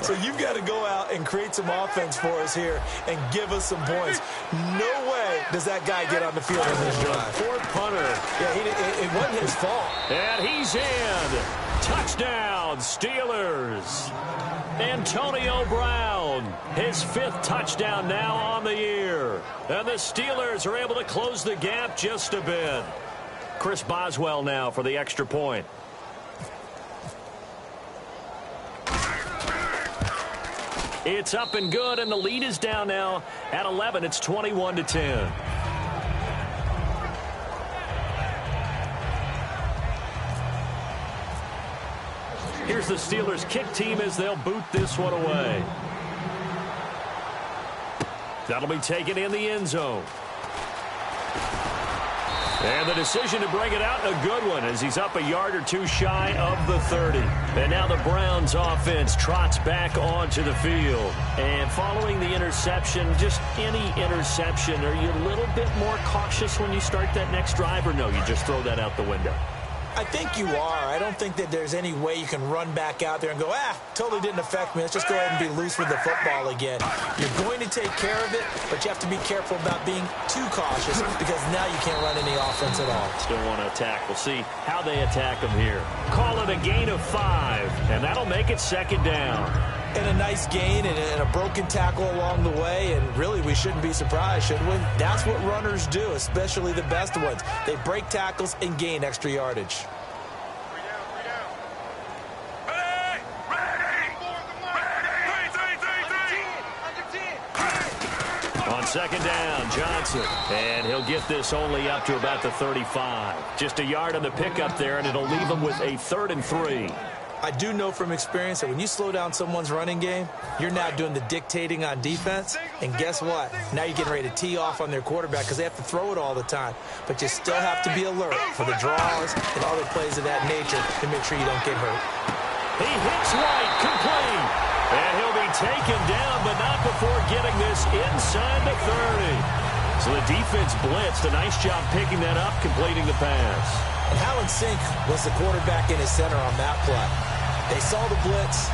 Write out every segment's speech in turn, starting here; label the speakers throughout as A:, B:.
A: So you've got to go out and create some offense for us here and give us some points. No way does that guy get on the field on this drive.
B: Fourth punter.
A: Yeah, it wasn't his fault.
B: And he's in. Touchdown, Steelers. Antonio Brown, his 5th touchdown now on the year. And the Steelers are able to close the gap just a bit. Chris Boswell now for the extra point. It's up and good, and the lead is down now at 11. It's 21-10. Here's the Steelers' kick team as they'll boot this one away. That'll be taken in the end zone. And the decision to bring it out, a good one, as he's up a yard or two shy of the 30. And now the Browns offense trots back onto the field. And following the interception, just any interception, are you a little bit more cautious when you start that next drive, or no, you just throw that out the window?
A: I think you are. I don't think that there's any way you can run back out there and go, totally didn't affect me. Let's just go ahead and be loose with the football again. You're going to take care of it, but you have to be careful about being too cautious because now you can't run any offense at all.
B: Still want to attack. We'll see how they attack them here. Call it a gain of 5, and that'll make it 2nd down.
A: And a nice gain and a broken tackle along the way, and really we shouldn't be surprised, should we? That's what runners do, especially the best ones. They break tackles and gain extra yardage.
B: On 2nd down, Johnson, and he'll get this only up to about the 35. Just a yard on the pickup there, and it'll leave him with a 3rd and 3.
A: I do know from experience that when you slow down someone's running game, you're now doing the dictating on defense. And guess what? Now you're getting ready to tee off on their quarterback because they have to throw it all the time. But you still have to be alert for the draws and other plays of that nature to make sure you don't get hurt.
B: He hits White, complete. And he'll be taken down, but not before getting this inside the 30. So the defense blitzed. A nice job picking that up, completing the pass.
A: And how in sync was the quarterback in his center on that play? They saw the blitz,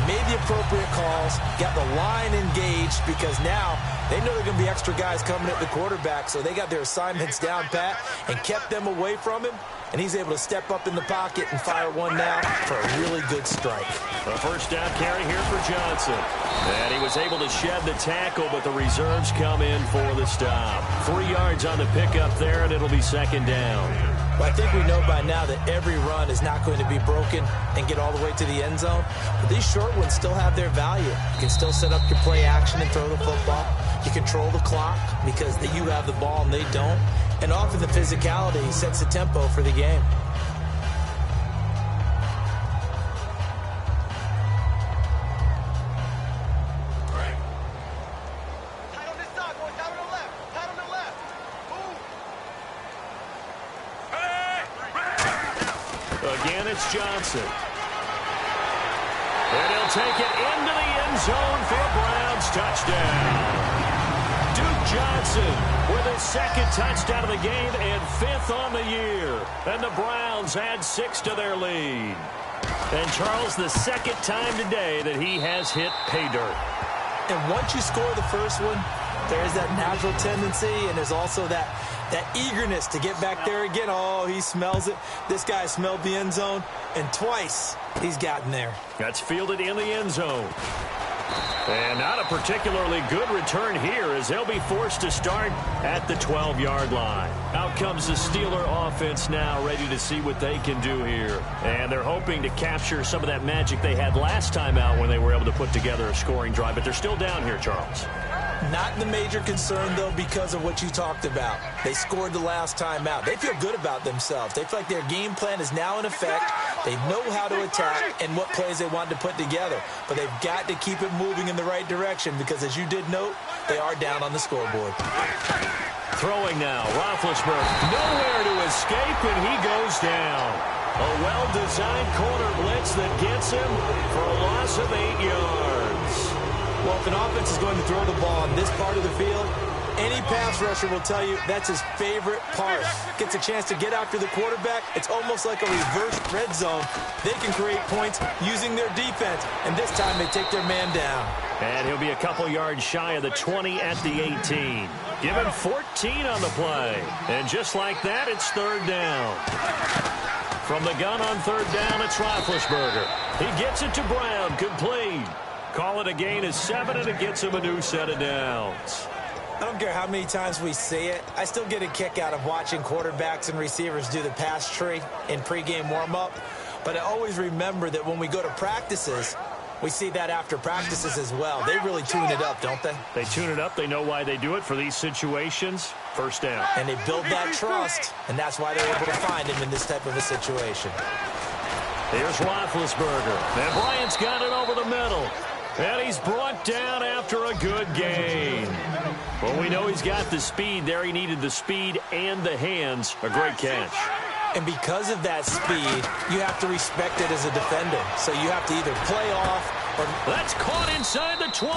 A: made the appropriate calls, got the line engaged because now they know there are going to be extra guys coming at the quarterback, so they got their assignments down pat and kept them away from him, and he's able to step up in the pocket and fire one now for a really good strike.
B: A 1st down carry here for Johnson. And he was able to shed the tackle, but the reserves come in for the stop. 3 yards on the pickup there, and it'll be 2nd down.
A: Well, I think we know by now that every run is not going to be broken and get all the way to the end zone. But these short ones still have their value. You can still set up your play action and throw the football. You control the clock because you have the ball and they don't. And often the physicality sets the tempo for the game.
B: Again, it's Johnson. And he'll take it into the end zone for a Browns touchdown. Duke Johnson with his 2nd touchdown of the game and 5th on the year. And the Browns add 6 to their lead. And Charles, the 2nd time today that he has hit pay dirt.
A: And once you score the first one, there's that natural tendency, and there's also that eagerness to get back there again. Oh, he smells it. This guy smelled the end zone, and twice he's gotten there.
B: That's fielded in the end zone. And not a particularly good return here as they'll be forced to start at the 12-yard line. Out comes the Steeler offense now, ready to see what they can do here. And they're hoping to capture some of that magic they had last time out when they were able to put together a scoring drive. But they're still down here, Charles.
A: Not the major concern, though, because of what you talked about. They scored the last time out. They feel good about themselves. They feel like their game plan is now in effect. They know how to attack and what plays they want to put together. But they've got to keep it moving in the right direction because, as you did note, they are down on the scoreboard.
B: Throwing now, Roethlisberger. Nowhere to escape, and he goes down. A well-designed corner blitz that gets him for a loss of 8 yards.
A: Well, if an offense is going to throw the ball on this part of the field, Any pass rusher will tell you that's his favorite part. Gets a chance to get after the quarterback. It's almost like a reverse red zone. They can create points using their defense, and this time they take their man down.
B: And he'll be a couple yards shy of the 20 at the 18. Give him 14 on the play. And just like that, it's third down. From the gun on third down, it's Roethlisberger. He gets it to Brown, complete. Call it a gain of 7, and it gets him a new set of downs.
A: I don't care how many times we see it. I still get a kick out of watching quarterbacks and receivers do the pass tree in pregame warm-up. But I always remember that when we go to practices, we see that after practices as well. They really tune it up, don't they?
B: They tune it up. They know why they do it for these situations. First down.
A: And they build that trust, and that's why they're able to find him in this type of a situation.
B: Here's Roethlisberger. And Bryant's got it over the middle. And he's brought down after a good gain. Well, we know he's got the speed there. He needed the speed and the hands. A great catch.
A: And because of that speed, you have to respect it as a defender. So you have to either play off or...
B: That's caught inside the 20.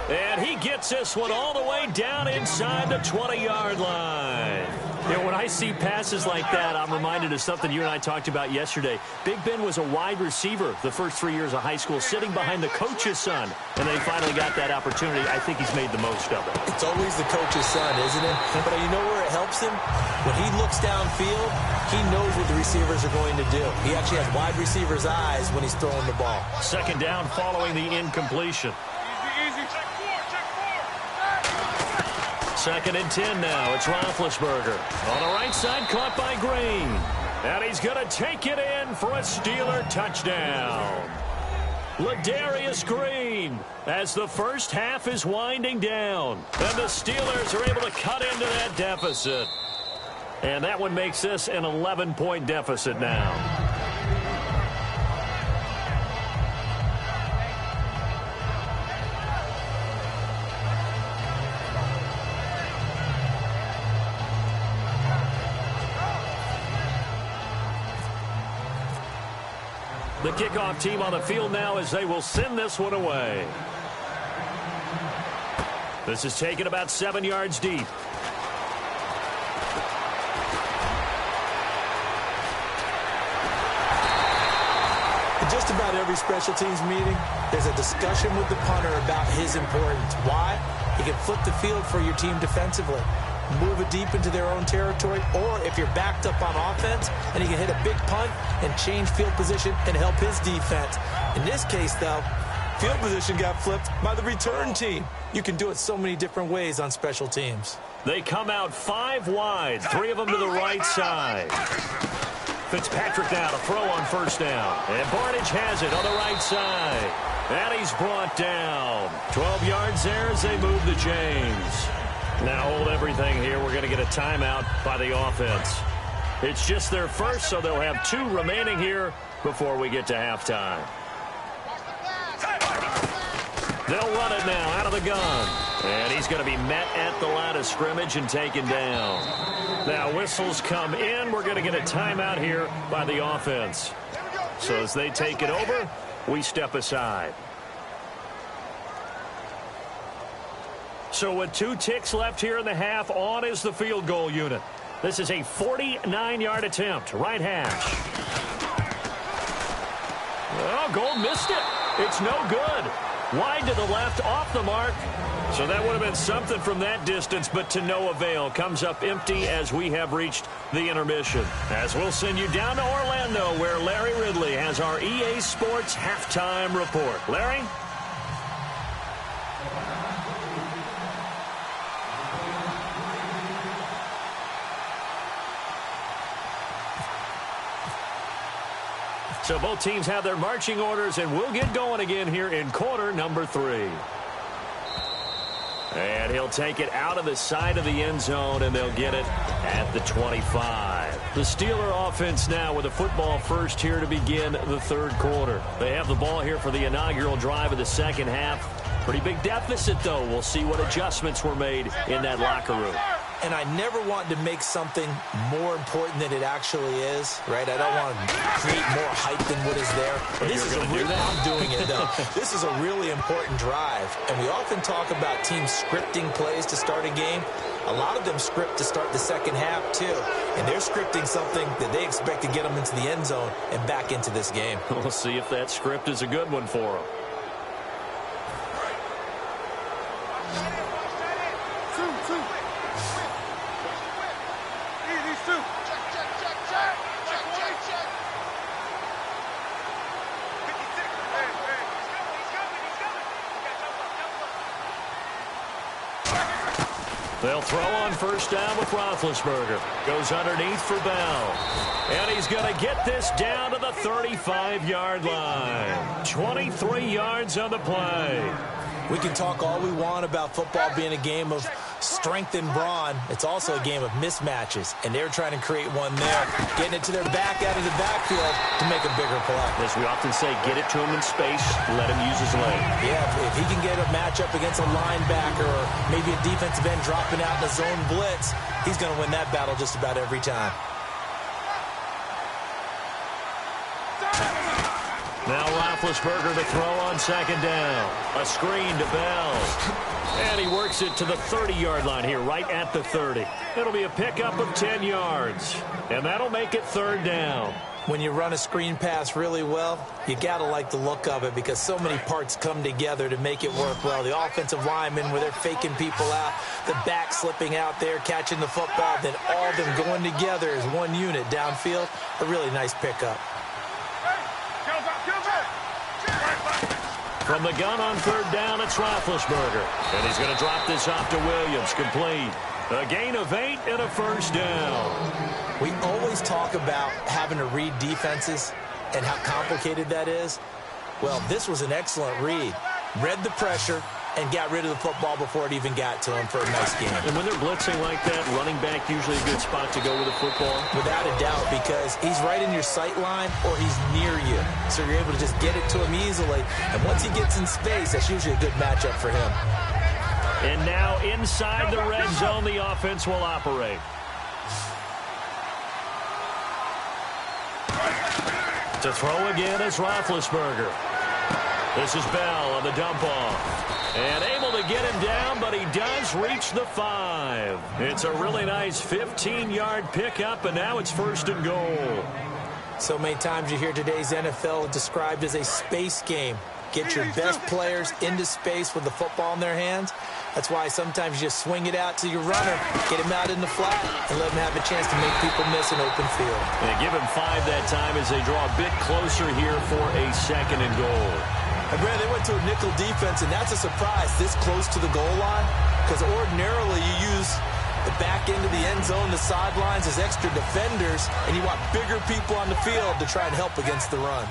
B: And he gets this one all the way down inside the 20-yard line. You know, when I see passes like that, I'm reminded of something you and I talked about yesterday. Big Ben was a wide receiver the first 3 years of high school, sitting behind the coach's son. And then he finally got that opportunity. I think he's made the most of it.
A: It's always the coach's son, isn't it? But you know where it helps him? When he looks downfield, he knows what the receivers are going to do. He actually has wide receivers' eyes when he's throwing the ball.
B: Second down following the incompletion. Second and 10 now. It's Roethlisberger. On the right side, caught by Green. And he's going to take it in for a Steeler touchdown. Ladarius Green as the first half is winding down. And the Steelers are able to cut into that deficit. And that one makes this an 11-point deficit now. The kickoff team on the field now as they will send this one away. This is taken about 7 yards deep.
A: In just about every special teams meeting, there's a discussion with the punter about his importance. Why? He can flip the field for your team defensively, move it deep into their own territory, or if you're backed up on offense, and he can hit a big punt and change field position and help his defense. In this case, though, field position got flipped by the return team. You can do it so many different ways on special teams.
B: They come out 5 wide, 3 of them to the right side. Fitzpatrick now to throw on first down. And Barnage has it on the right side. And he's brought down. 12 yards there as they move the chains. Now hold everything here. We're going to get a timeout by the offense. It's just their first, so they'll have 2 remaining here before we get to halftime. They'll run it now out of the gun. And he's going to be met at the line of scrimmage and taken down. Now whistles come in. We're going to get a timeout here by the offense. So as they take it over, we step aside. So with 2 ticks left here in the half, on is the field goal unit. This is a 49-yard attempt, right hash. Oh, Gold missed it. It's no good. Wide to the left, off the mark. So that would have been something from that distance, but to no avail. Comes up empty as we have reached the intermission. As we'll send you down to Orlando, where Larry Ridley has our EA Sports halftime report. Larry? So both teams have their marching orders, and we'll get going again here in quarter number 3. And he'll take it out of the side of the end zone, and they'll get it at the 25. The Steeler offense now with a football first here to begin the third quarter. They have the ball here for the inaugural drive of the second half. Pretty big deficit, though. We'll see what adjustments were made in that locker room.
A: and I never want to make something more important than it actually is, right? I don't want to create more hype than what is there. This is I'm doing it, though. This is a really important drive, and we often talk about teams scripting plays to start a game. A lot of them script to start the second half, too, and they're scripting something that they expect to get them into the end zone and back into this game.
B: We'll see if that script is a good one for them. They'll throw on first down with Roethlisberger. Goes underneath for Bell. And he's going to get this down to the 35-yard line. 23 yards on the play.
A: We can talk all we want about football being a game of strength and brawn. It's also a game of mismatches, and they're trying to create one there, getting it to their back out of the backfield to make a bigger play.
B: As we often say, get it to him in space, let him use his leg.
A: Yeah, if he can get a matchup against a linebacker or maybe a defensive end dropping out in a zone blitz, he's going to win that battle just about every time.
B: Now Roethlisberger to throw on second down. A screen to Bell. And he works it to the 30-yard line here, right at the 30. It'll be a pickup of 10 yards. And that'll make it third down.
A: When you run a screen pass really well, you got to like the look of it because so many parts come together to make it work well. The offensive linemen where they're faking people out, the back slipping out there, catching the football, then all of them going together as one unit downfield. A really nice pickup.
B: From the gun on third down, it's Roethlisberger. And he's going to drop this off to Williams, complete. A gain of 8 and a first down.
A: We always talk about having to read defenses and how complicated that is. Well, this was an excellent read. Read the pressure and got rid of the football before it even got to him for a nice game.
B: And when they're blitzing like that, running back usually a good spot to go with the football?
A: Without a doubt, because he's right in your sight line or he's near you. So you're able to just get it to him easily. And once he gets in space, that's usually a good matchup for him.
B: And now inside the red zone, the offense will operate. To throw again is Roethlisberger. This is Bell on the dump off. And able to get him down, but he does reach the 5. It's a really nice 15-yard pickup, and now it's first and goal.
A: So many times you hear today's NFL described as a space game. Get your best players into space with the football in their hands. That's why sometimes you just swing it out to your runner, get him out in the flat, and let him have a chance to make people miss an open field.
B: And give him 5 that time as they draw a bit closer here for a second and goal.
A: And Brad, they went to a nickel defense, and that's a surprise this close to the goal line, because ordinarily you use the back end of the end zone, the sidelines as extra defenders, and you want bigger people on the field to try and help against the run.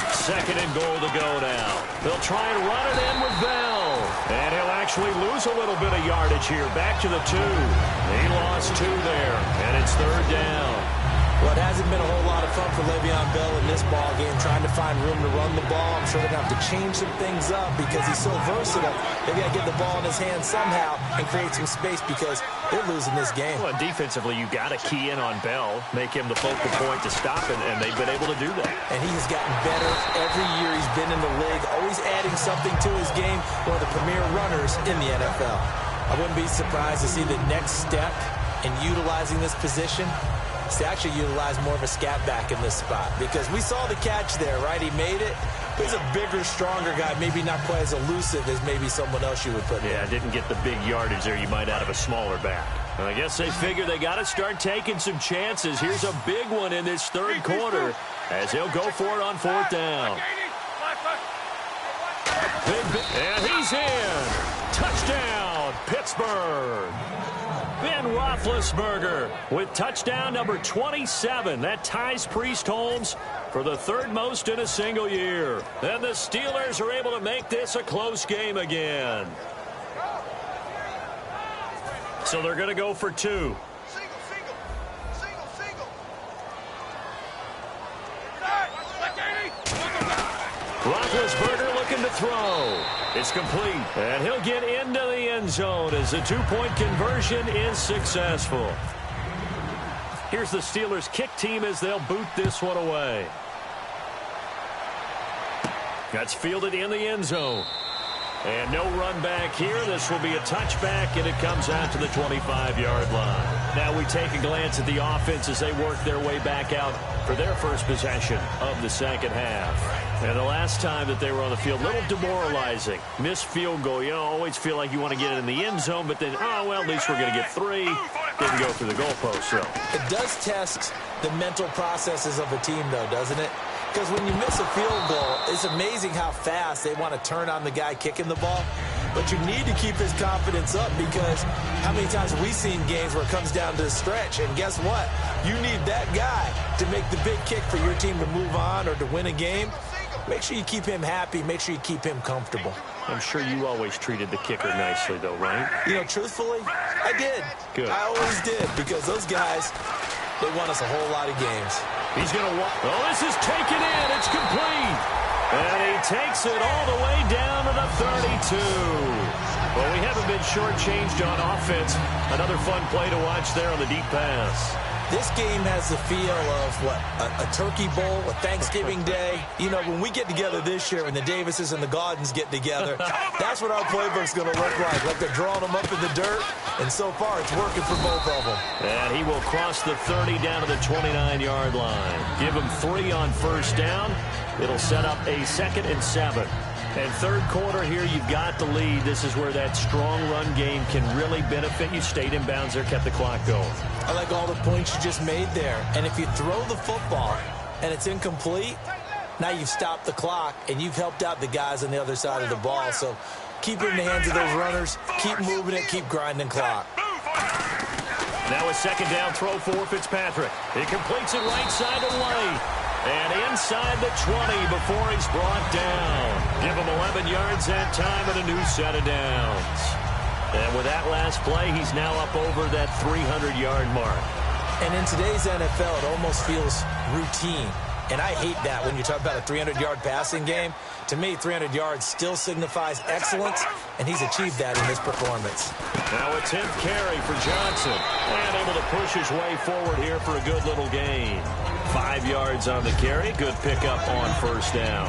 B: Second and goal to go now. They'll try and run it in with Bell. And he'll actually lose a little bit of yardage here. Back to the 2. He lost 2 there, and it's third down.
A: Well, it hasn't been a whole lot of fun for Le'Veon Bell in this ball game, trying to find room to run the ball. I'm sure they're going to have to change some things up because he's so versatile. They've got to get the ball in his hands somehow and create some space because they're losing this game.
B: Well, defensively, you've got to key in on Bell, make him the focal point to stop it, and they've been able to do that.
A: And he has gotten better every year he's been in the league, always adding something to his game, one of the premier runners in the NFL. I wouldn't be surprised to see the next step in utilizing this position to actually utilize more of a scat back in this spot, because we saw the catch there, right? He made it. He's a bigger, stronger guy, maybe not quite as elusive as maybe someone else you would put there.
B: Yeah, didn't get the big yardage there you might out of a smaller back. And I guess they figure they got to start taking some chances. Here's a big one in this third quarter as he'll go for it on fourth down. And he's in. Touchdown, Pittsburgh. Ben Roethlisberger with touchdown number 27. That ties Priest-Holmes for the third most in a single year. And the Steelers are able to make this a close game again. So they're going to go for 2. Roethlisberger looking looking to throw. It's complete. And he'll get into the end zone as the two-point conversion is successful. Here's the Steelers' kick team as they'll boot this one away. That's fielded in the end zone. And no run back here. This will be a touchback, and it comes out to the 25-yard line. Now we take a glance at the offense as they work their way back out for their first possession of the second half. And the last time that they were on the field, a little demoralizing. Missed field goal. You always feel like you want to get it in the end zone, but then, oh, well, at least we're going to get 3. Didn't go through the goalpost, though.
A: It does test the mental processes of a team, though, doesn't it? Because when you miss a field goal, it's amazing how fast they want to turn on the guy kicking the ball. But you need to keep his confidence up, because how many times have we seen games where it comes down to the stretch? And guess what? You need that guy to make the big kick for your team to move on or to win a game. Make sure you keep him happy. Make sure you keep him comfortable.
B: I'm sure you always treated the kicker nicely, though, right?
A: You know, truthfully, I did.
B: Good.
A: I always did, because those guys, they won us a whole lot of games.
B: He's going to walk. Oh, this is taken in. It's complete. And he takes it all the way down to the 32. Well, we haven't been shortchanged on offense. Another fun play to watch there on the deep pass.
A: This game has the feel of, what, a turkey bowl, a Thanksgiving Day. You know, when we get together this year, when the Davises and the Gaudens get together, that's what our playbook's going to look like they're drawing them up in the dirt, and so far it's working for both of them.
B: And he will cross the 30 down to the 29-yard line. Give him 3 on first down. It'll set up a 2nd and 7. And third quarter here, you've got the lead. This is where that strong run game can really benefit you. Stayed in bounds there, kept the clock going.
A: I like all the points you just made there. And if you throw the football and it's incomplete, now you've stopped the clock and you've helped out the guys on the other side of the ball. So keep it in the hands of those runners. Keep moving it. Keep grinding clock.
B: Now a second down throw for Fitzpatrick. He completes it right side to White. And inside the 20 before he's brought down. Give him 11 yards that time and a new set of downs. And with that last play, he's now up over that 300-yard mark.
A: And in today's NFL, it almost feels routine. And I hate that when you talk about a 300-yard passing game. To me, 300 yards still signifies excellence, and he's achieved that in this performance.
B: Now a 10th carry for Johnson. And able to push his way forward here for a good little gain. 5 yards on the carry. Good pickup on first down.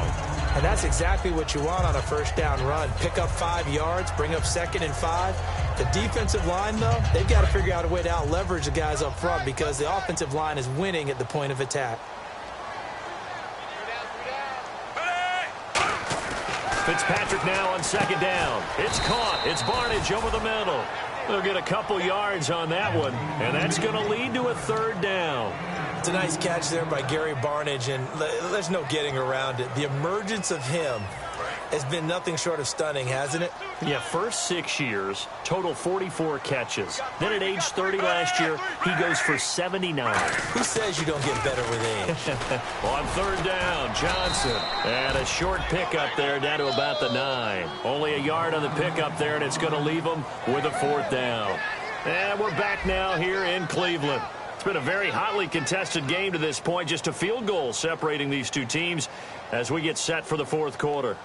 A: And that's exactly what you want on a first down run. Pick up 5 yards, bring up 2nd and 5. The defensive line, though, they've got to figure out a way to out-leverage the guys up front, because the offensive line is winning at the point of attack.
B: Fitzpatrick now on second down. It's caught. It's Barnidge over the middle. They'll get a couple yards on that one, and that's going to lead to a third down.
A: It's a nice catch there by Gary Barnidge, and there's no getting around it. The emergence of him has been nothing short of stunning, hasn't it?
B: Yeah, first 6 years, total 44 catches. Then at age 30 last year, he goes for 79.
A: Who says you don't get better with age?
B: On third down, Johnson. And a short pickup there down to about the 9. Only a yard on the pickup there, and it's going to leave him with a 4th down. And we're back now here in Cleveland. It's been a very hotly contested game to this point. Just a field goal separating these two teams as we get set for the fourth quarter.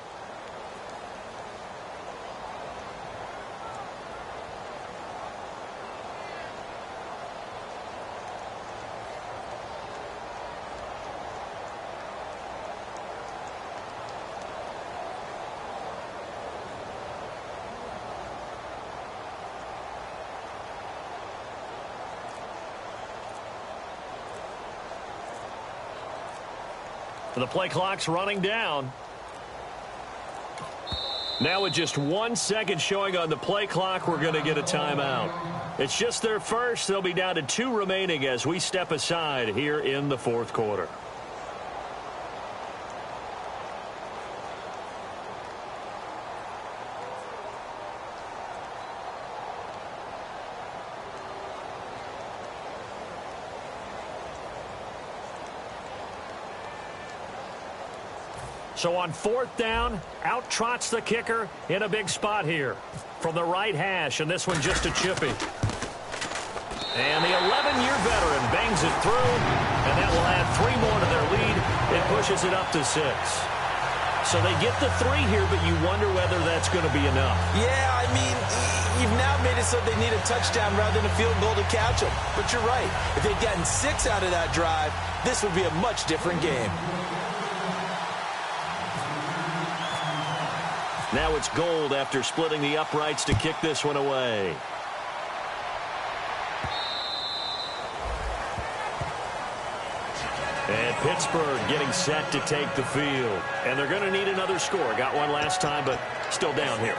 B: The play clock's running down. Now with just 1 second showing on the play clock, we're going to get a timeout. It's just their first. They'll be down to 2 remaining as we step aside here in the fourth quarter. So on fourth down, out trots the kicker in a big spot here from the right hash, and this one just a chippy. And the 11-year veteran bangs it through, and that will add 3 more to their lead. It pushes it up to 6. So they get the 3 here, but you wonder whether that's going to be enough.
A: Yeah, I mean, you've now made it so they need a touchdown rather than a field goal to catch them. But you're right. If they'd gotten 6 out of that drive, this would be a much different game.
B: Now it's Gold after splitting the uprights to kick this one away. And Pittsburgh getting set to take the field. And they're going to need another score. Got one last time, but still down here.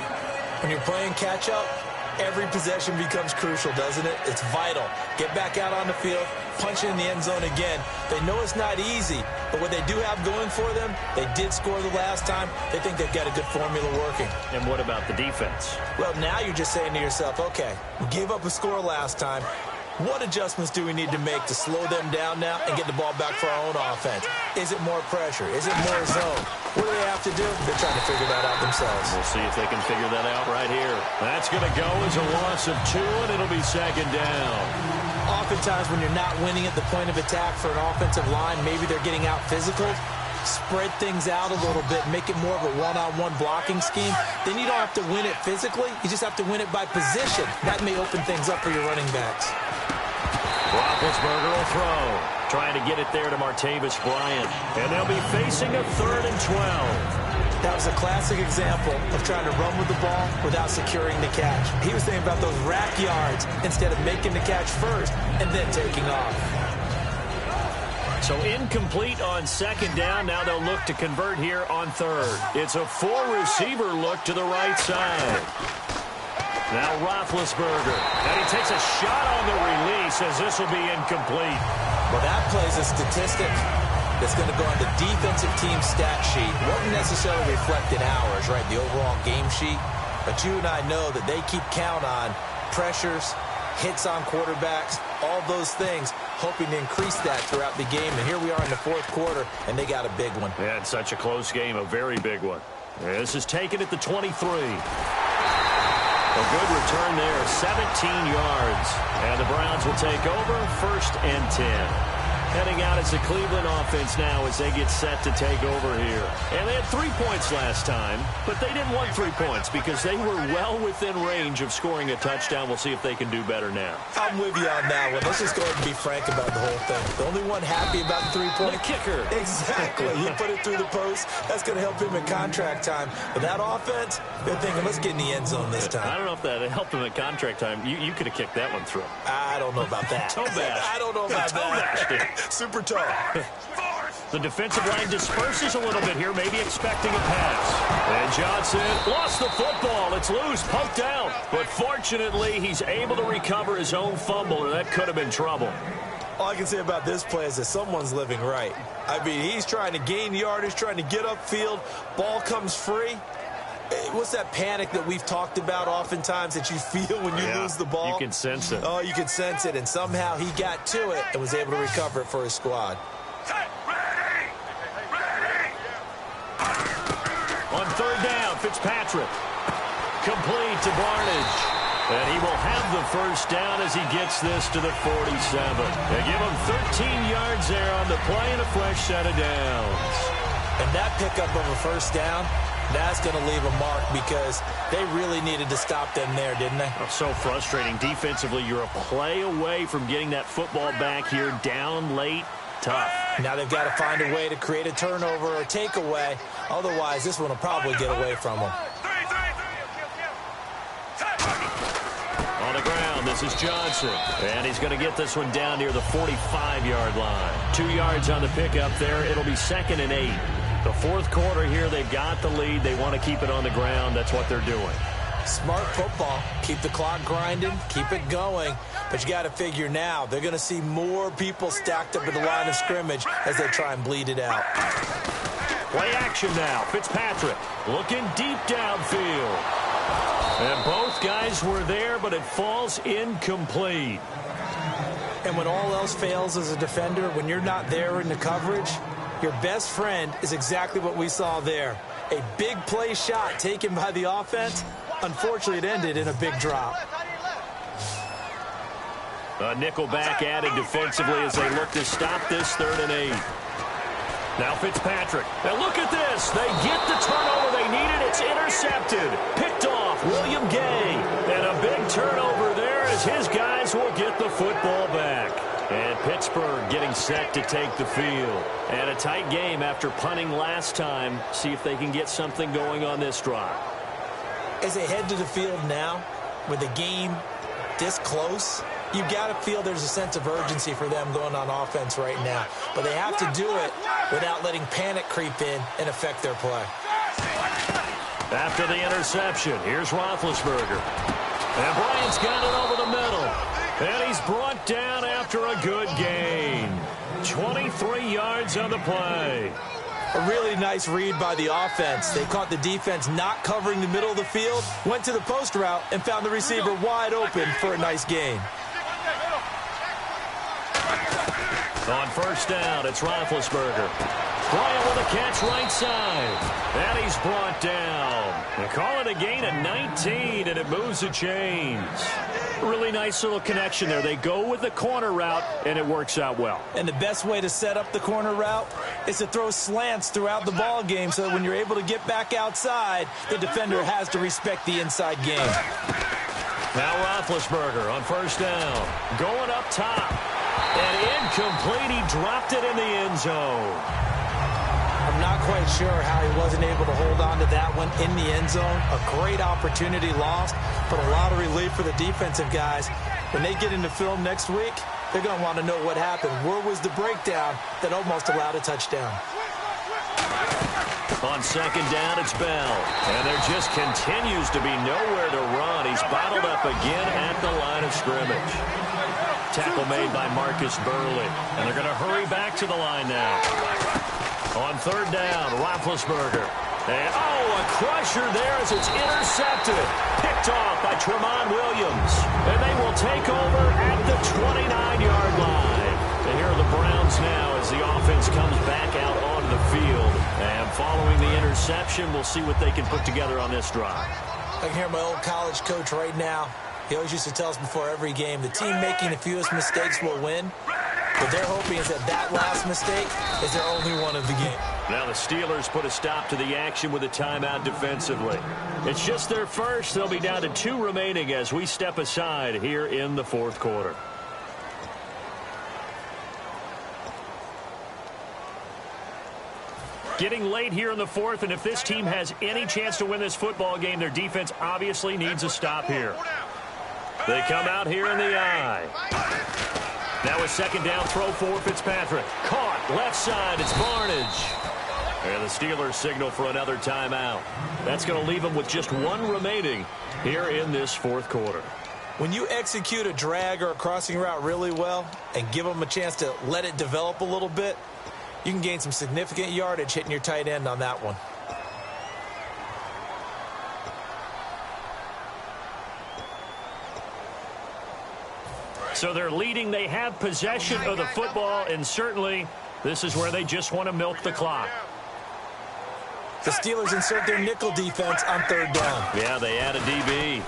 A: When you're playing catch-up, every possession becomes crucial, doesn't it? It's vital. Get back out on the field, punch it in the end zone again. They know it's not easy, but what they do have going for them, they did score the last time. They think they've got a good formula working.
B: And what about the defense?
A: Well, now you're just saying to yourself, okay, we gave up a score last time. What adjustments do we need to make to slow them down now and get the ball back for our own offense? Is it more pressure? Is it more zone? What do they have to do? They're trying to figure that out themselves.
B: We'll see if they can figure that out right here. That's going to go as a loss of 2, and it'll be 2nd down.
A: Oftentimes when you're not winning at the point of attack for an offensive line, maybe they're getting out physical. Spread things out a little bit, make it more of a one-on-one blocking scheme. Then you don't have to win it physically. You just have to win it by position. That may open things up for your running backs.
B: Roethlisberger will throw. Trying to get it there to Martavis Bryant. And they'll be facing a 3rd and 12.
A: That was a classic example of trying to run with the ball without securing the catch. He was thinking about those rack yards instead of making the catch first and then taking off.
B: So incomplete on 2nd down. Now they'll look to convert here on 3rd. It's a 4-receiver look to the right side. Now Roethlisberger. And he takes a shot on the release as this will be incomplete.
A: Well, that plays a statistic that's going to go on the defensive team stat sheet. Won't necessarily reflect in ours, right, the overall game sheet. But you and I know that they keep count on pressures, hits on quarterbacks, all those things, hoping to increase that throughout the game. And here we are in the 4th quarter, and they got a big one.
B: Yeah, it's such a close game, a very big one. This is taken at the 23. A good return there, 17 yards. And the Browns will take over, 1st and 10. Heading out as the Cleveland offense now as they get set to take over here. And they had 3 points last time, but they didn't want 3 points because they were well within range of scoring a touchdown. We'll see if they can do better now.
A: I'm with you on that one. Let's just go ahead and be frank about the whole thing. The only one happy about the 3-point
B: kicker.
A: Exactly. He put it through the post. That's going to help him in contract time. But that offense, they're thinking, let's get in the end zone this time.
B: I don't know if that helped him at contract time. You could have kicked that one through.
A: I don't know about that.
B: Toe bash.
A: I don't know about that. Super toe.
B: The defensive line disperses a little bit here, maybe expecting a pass. And Johnson lost the football. It's loose, poked out. But fortunately, he's able to recover his own fumble, or that could have been trouble.
A: All I can say about this play is that someone's living right. I mean, he's trying to gain yardage, trying to get upfield. Ball comes free. What's that panic that we've talked about oftentimes that you feel when you lose the ball?
B: You can sense it.
A: Oh, you can sense it. And somehow he got to it and was able to recover it for his squad.
B: On 3rd down, Fitzpatrick. Complete to Barnage. And he will have the 1st down as he gets this to the 47. They give him 13 yards there on the play and a fresh set of downs.
A: And that pickup of a 1st down, that's going to leave a mark because they really needed to stop them there, didn't they?
B: Oh, so frustrating. Defensively, you're a play away from getting that football back here down late. Tough.
A: Now they've got to find a way to create a turnover or takeaway. Otherwise, this one will probably get away from them.
B: On the ground, this is Johnson. And he's going to get this one down near the 45-yard line. 2 yards on the pickup there. It'll be 2nd and 8. The 4th quarter here, they've got the lead. They want to keep it on the ground. That's what they're doing.
A: Smart football. Keep the clock grinding. Keep it going. But you got to figure now, they're going to see more people stacked up at the line of scrimmage as they try and bleed it out.
B: Play action now. Fitzpatrick looking deep downfield. And both guys were there, but it falls incomplete.
A: And when all else fails as a defender, when you're not there in the coverage, your best friend is exactly what we saw there. A big play shot taken by the offense. Unfortunately, it ended in a big drop.
B: A nickel back added defensively as they look to stop this 3rd and 8. Now Fitzpatrick. And look at this. They get the turnover they needed. It's intercepted. Picked off William Gay. And a big turnover there as his guys will get the football back. And Pittsburgh getting set to take the field. And a tight game after punting last time. See if they can get something going on this drive.
A: As they head to the field now, with the game this close, you've got to feel there's a sense of urgency for them going on offense right now. But they have to do it without letting panic creep in and affect their play.
B: After the interception, here's Roethlisberger. And Bryant's got it over the middle. And he's brought down after a good gain. 23 yards on the play.
A: A really nice read by the offense. They caught the defense not covering the middle of the field, went to the post route, and found the receiver wide open for a nice gain.
B: On first down, it's Roethlisberger. Bryant with a catch right side. And he's brought down. They call it a gain of 19, and it moves the chains. Really nice little connection there. They go with the corner route, and it works out well.
A: And the best way to set up the corner route is to throw slants throughout the ball game so that when you're able to get back outside, the defender has to respect the inside game.
B: Now Roethlisberger on first down. Going up top. And incomplete. He dropped it in the end zone.
A: I'm not quite sure how he wasn't able to hold on to that one in the end zone. A great opportunity lost, but a lot of relief for the defensive guys. When they get into film next week, they're going to want to know what happened. Where was the breakdown that almost allowed a touchdown?
B: On second down, it's Bell. And there just continues to be nowhere to run. He's bottled up again at the line of scrimmage. Tackle made by Marcus Burley. And they're going to hurry back to the line now. On third down, Roethlisberger. And, a crusher there as it's intercepted. Picked off by Tramon Williams. And they will take over at the 29-yard line. And here are the Browns now as the offense comes back out onto the field. And following the interception, we'll see what they can put together on this drive.
A: I can hear my old college coach right now. He always used to tell us before every game, the team making the fewest mistakes will win. What they're hoping is that last mistake is their only one of the game.
B: Now the Steelers put a stop to the action with a timeout defensively. It's just their first. They'll be down to 2 remaining as we step aside here in the fourth quarter. Getting late here in the fourth, and if this team has any chance to win this football game, their defense obviously needs a stop here. They come out here in the eye. Now a second down throw for Fitzpatrick. Caught left side. It's Barnage. And the Steelers signal for another timeout. That's going to leave them with just 1 remaining here in this fourth quarter.
A: When you execute a drag or a crossing route really well and give them a chance to let it develop a little bit, you can gain some significant yardage hitting your tight end on that one.
B: So they're leading. They have possession of the football, and certainly this is where they just want to milk the clock.
A: The Steelers insert their nickel defense on third down.
B: Yeah, they add a DB.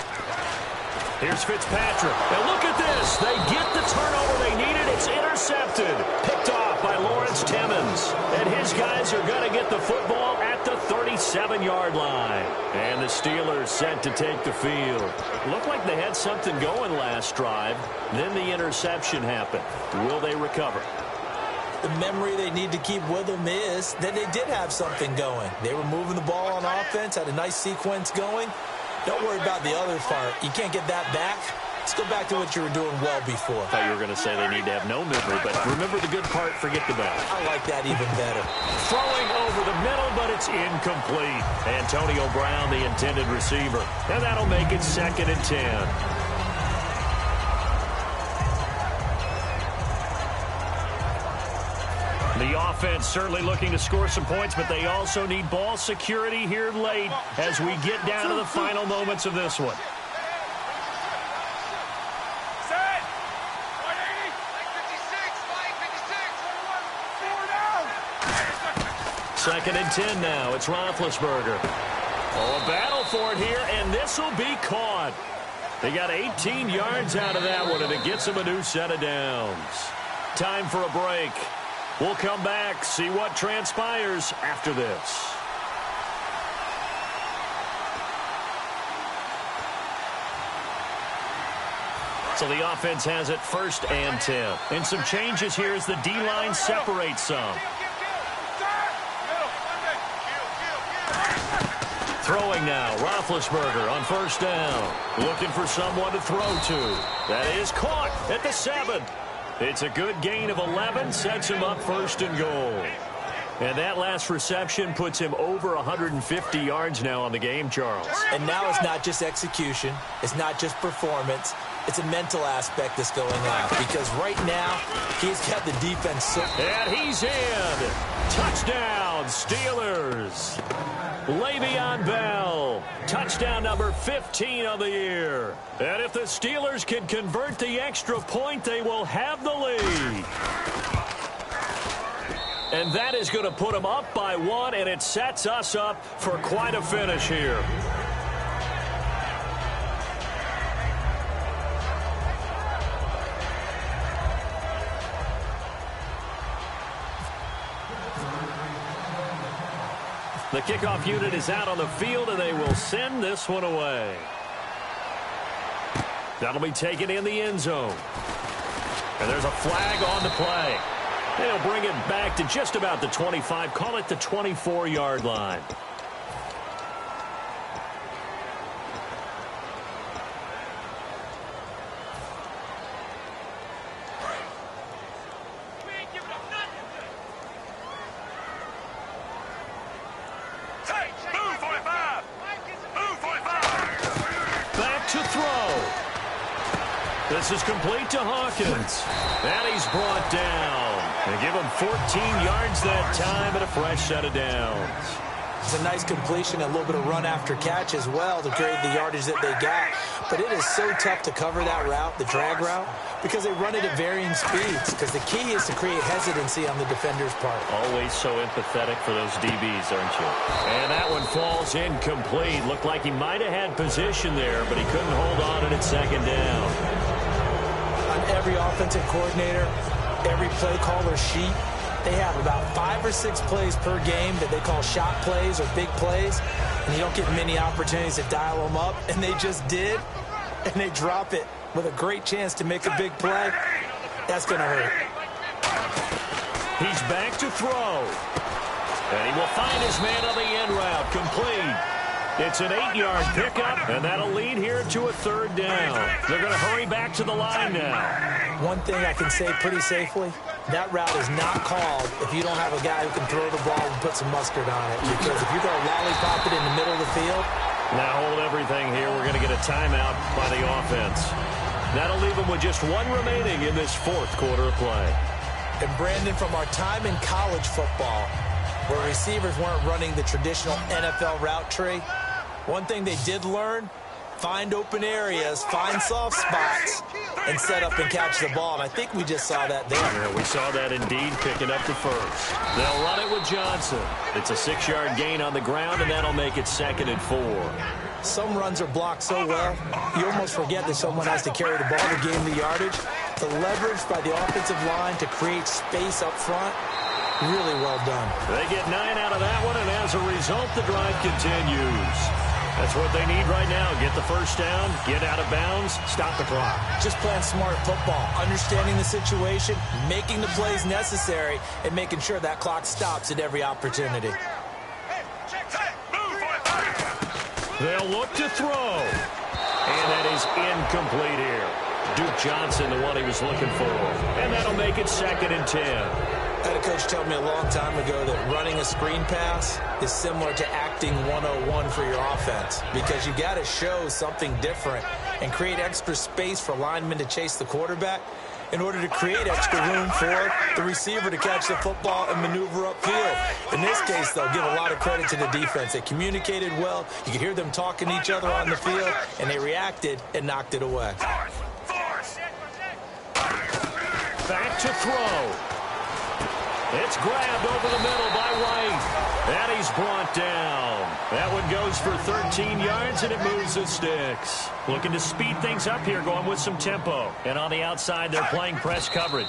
B: Here's Fitzpatrick. And look at this. They get the turnover they needed. It's intercepted. Picked off by Lawrence Timmons. And his guys are going to get the football at the 37-yard line. And the Steelers set to take the field. Looked like they had something going last drive. Then the interception happened. Will they recover?
A: The memory they need to keep with them is that they did have something going. They were moving the ball on offense, had a nice sequence going. Don't worry about the other part. You can't get that back. Let's go back to what you were doing well before.
B: I thought you were going to say they need to have no memory, but remember the good part, forget the bad.
A: I like that even better.
B: Throwing over the middle, but it's incomplete. Antonio Brown, the intended receiver. And that'll make it 2nd and 10. The offense certainly looking to score some points, but they also need ball security here late as we get down to the final moments of this one.
C: Set.
B: 2nd and 10 now. It's Roethlisberger. Oh, a battle for it here, and this will be caught. They got 18 yards out of that one, and it gets them a new set of downs. Time for a break. We'll come back, see what transpires after this. So the offense has it 1st and 10. And some changes here as the D-line separates some. Throwing now, Roethlisberger on 1st down. Looking for someone to throw to. That is caught at the 7. It's a good gain of 11, sets him up 1st and goal. And that last reception puts him over 150 yards now on the game, Charles.
A: And now it's not just execution. It's not just performance. It's a mental aspect that's going on. Because right now, he's got the defense so...
B: And he's in. Touchdown, Steelers. Le'Veon Bell. Touchdown number 15 of the year. And if the Steelers can convert the extra point, they will have the lead. And that is going to put them up by 1, and it sets us up for quite a finish here. The kickoff unit is out on the field, and they will send this one away. That'll be taken in the end zone. And there's a flag on the play. They'll bring it back to just about the 25. Call it the 24-yard line. This is complete to Hawkins. And he's brought down. They give him 14 yards that time and a fresh set of downs.
A: It's a nice completion, a little bit of run after catch as well to create the yardage that they got. But it is so tough to cover that route, the drag route, because they run it at varying speeds. Because the key is to create hesitancy on the defender's part.
B: Always so empathetic for those DBs, aren't you? And that one falls incomplete. Looked like he might have had position there, but he couldn't hold on at 2nd down.
A: On every offensive coordinator, every play caller sheet, they have about 5 or 6 plays per game that they call shot plays or big plays, and you don't get many opportunities to dial them up, and they just did, and they drop it with a great chance to make a big play. That's going to hurt.
B: He's back to throw, and he will find his man on the end route, complete. It's an 8-yard pickup, and that'll lead here to a 3rd down. They're going to hurry back to the line now.
A: One thing I can say pretty safely, that route is not called if you don't have a guy who can throw the ball and put some mustard on it. Because if you're going to lollipop it in the middle of the field.
B: Now hold everything here. We're going to get a timeout by the offense. That'll leave them with just 1 remaining in this 4th quarter of play.
A: And Brandon, from our time in college football, where receivers weren't running the traditional NFL route tree, one thing they did learn, find open areas, find soft spots, and set up and catch the ball. And I think we just saw that there.
B: Yeah, we saw that indeed, picking up the 1st. They'll run it with Johnson. It's a 6-yard gain on the ground, and that'll make it 2nd and 4.
A: Some runs are blocked so well, you almost forget that someone has to carry the ball to gain the yardage. The leverage by the offensive line to create space up front, really well done.
B: They get 9 out of that one, and as a result, the drive continues. That's what they need right now. Get the 1st down, get out of bounds, stop the clock.
A: Just playing smart football, understanding the situation, making the plays necessary, and making sure that clock stops at every opportunity.
B: They'll look to throw. And that is incomplete here. Duke Johnson, the one he was looking for. And that'll make it 2nd and 10.
A: I had a coach tell me a long time ago that running a screen pass is similar to acting 101 for your offense, because you got to show something different and create extra space for linemen to chase the quarterback in order to create extra room for the receiver to catch the football and maneuver upfield. In this case, though, give a lot of credit to the defense. They communicated well. You could hear them talking to each other on the field, and they reacted and knocked it away.
B: Back to throw. It's grabbed over the middle by White. And he's brought down. That one goes for 13 yards, and it moves the sticks. Looking to speed things up here, going with some tempo. And on the outside, they're playing press coverage.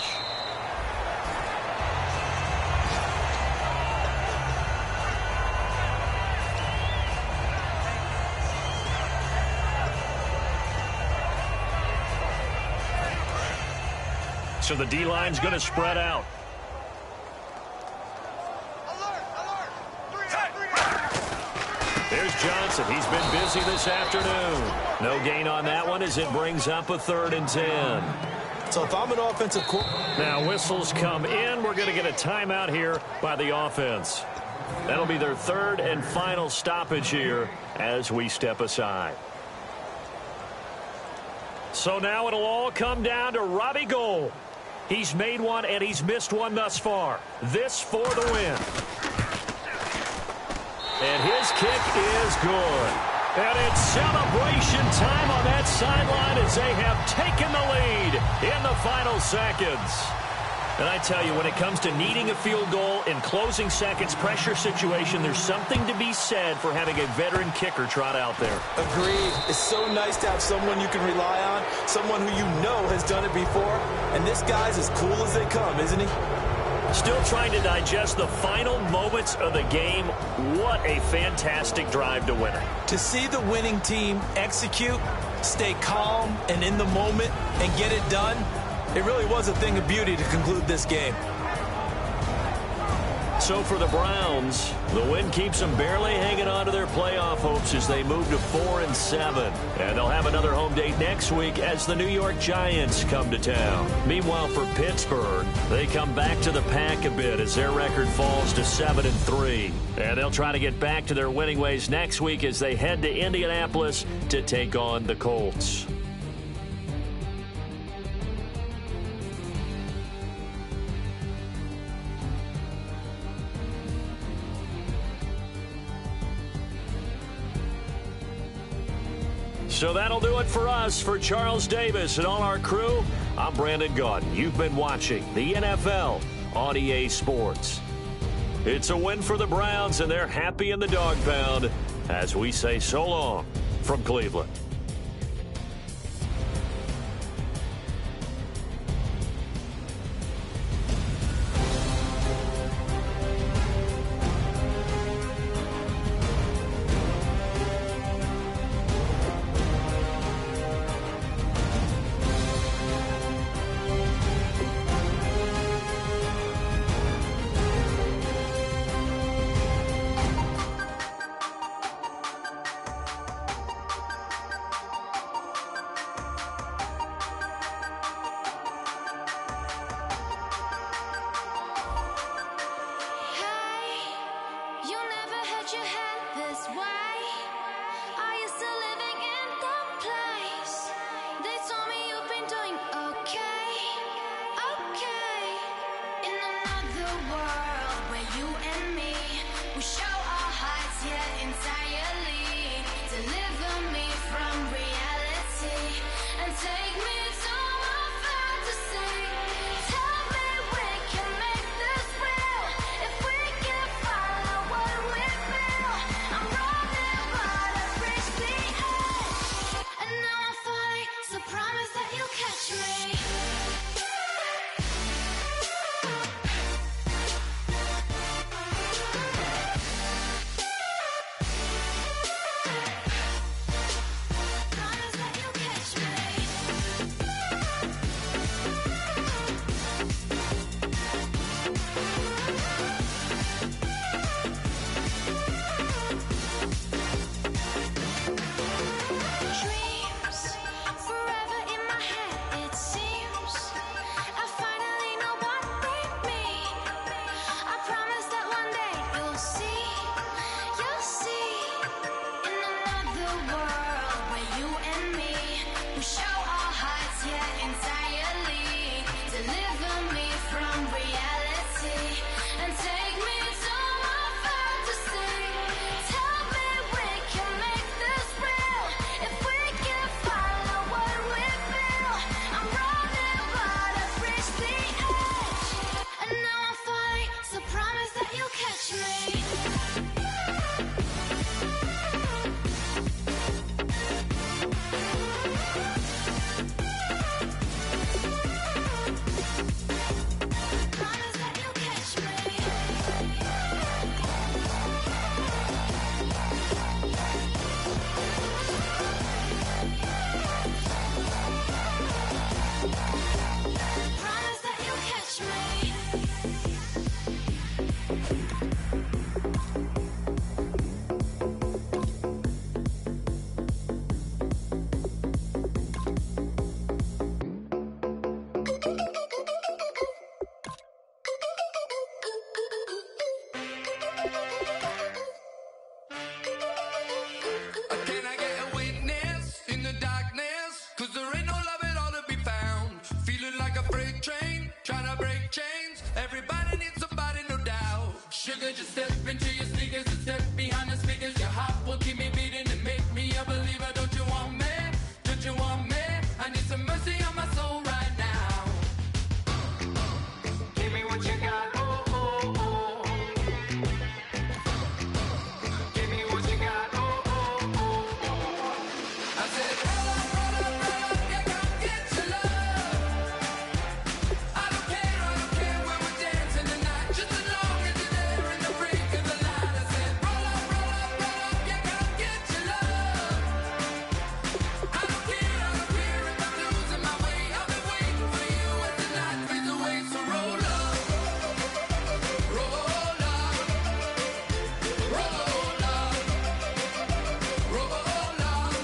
B: So the D-line's going to spread out. There's Johnson. He's been busy this afternoon. No gain on that one as it brings up a 3rd and 10.
A: So if I'm an offensive
B: now whistles come in. We're going to get a timeout here by the offense. That'll be their 3rd and final stoppage here as we step aside. So now it'll all come down to Robbie Gould. He's made one and he's missed one thus far. This for the win. And his kick is good. And it's celebration time on that sideline as they have taken the lead in the final seconds. And I tell you, when it comes to needing a field goal in closing seconds, pressure situation, there's something to be said for having a veteran kicker trot out there.
A: Agreed. It's so nice to have someone you can rely on, someone who you know has done it before. And this guy's as cool as they come, isn't he?
B: Still trying to digest the final moments of the game. What a fantastic drive to win it.
A: To see the winning team execute, stay calm and in the moment, and get it done, it really was a thing of beauty to conclude this game.
B: So for the Browns, the win keeps them barely hanging on to their playoff hopes as they move to 4-7. And they'll have another home date next week as the New York Giants come to town. Meanwhile, for Pittsburgh, they come back to the pack a bit as their record falls to 7-3. And they'll try to get back to their winning ways next week as they head to Indianapolis to take on the Colts. So that'll do it for us. For Charles Davis and all our crew, I'm Brandon Gaudin. You've been watching the NFL on EA Sports. It's a win for the Browns, and they're happy in the dog pound as we say so long from Cleveland.
C: step into your sneakers and step behind the speakers. Your heart will keep me beating and make me a believer. Don't you want me? Don't you want me? I need some mercy on my soul right now. Give me what you got. Oh, oh, oh. Give me what you got. Oh, oh, oh, oh. I said, roll up, roll up, roll up. Yeah, come get your love. I don't care when we're dancing tonight. Just as long as you're there in the break of the light. I said, roll up, roll up, roll up. Yeah, come get your love. I don't care if I'm losing my way. I've been waiting for you as the night fades away. So roll up, roll up, roll up, roll up.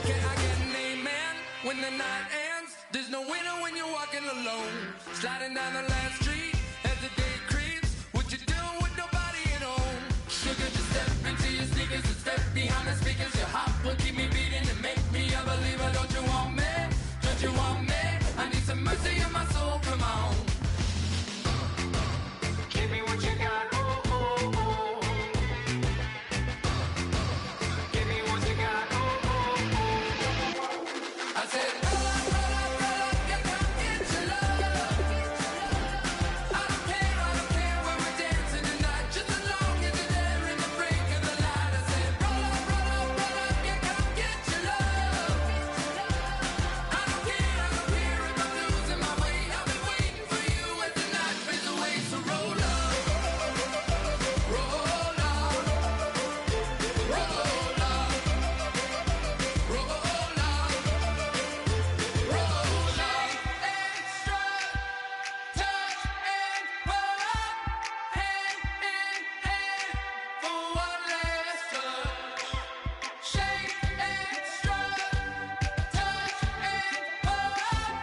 C: Can I get an amen when the night ends? There's no winner when you're walking alone. Sliding down the last street as the day creeps. What you doing with nobody at home? Sugar, just step into your sneakers and step behind the speakers. Your heart will keep me beating and make me a believer. Don't you want me? Don't you want me? I need some mercy on my soul. Come on. Give me what you got. Oh, oh, oh. Give me what you got. Oh, oh, oh. I said, roll up, roll up, roll up. Yeah, come get your love. I don't care when we're dancing tonight. Just as long as you're there in the break of the light. I said, roll up, roll up, roll up. Yeah, come get your love. I don't care if I'm losing my way. I've been waiting for you as the night fades away. So roll up, roll up, roll up, roll up, roll up. Extra touch and pull up, hand in hand for one last touch. Shake extra touch and pull up,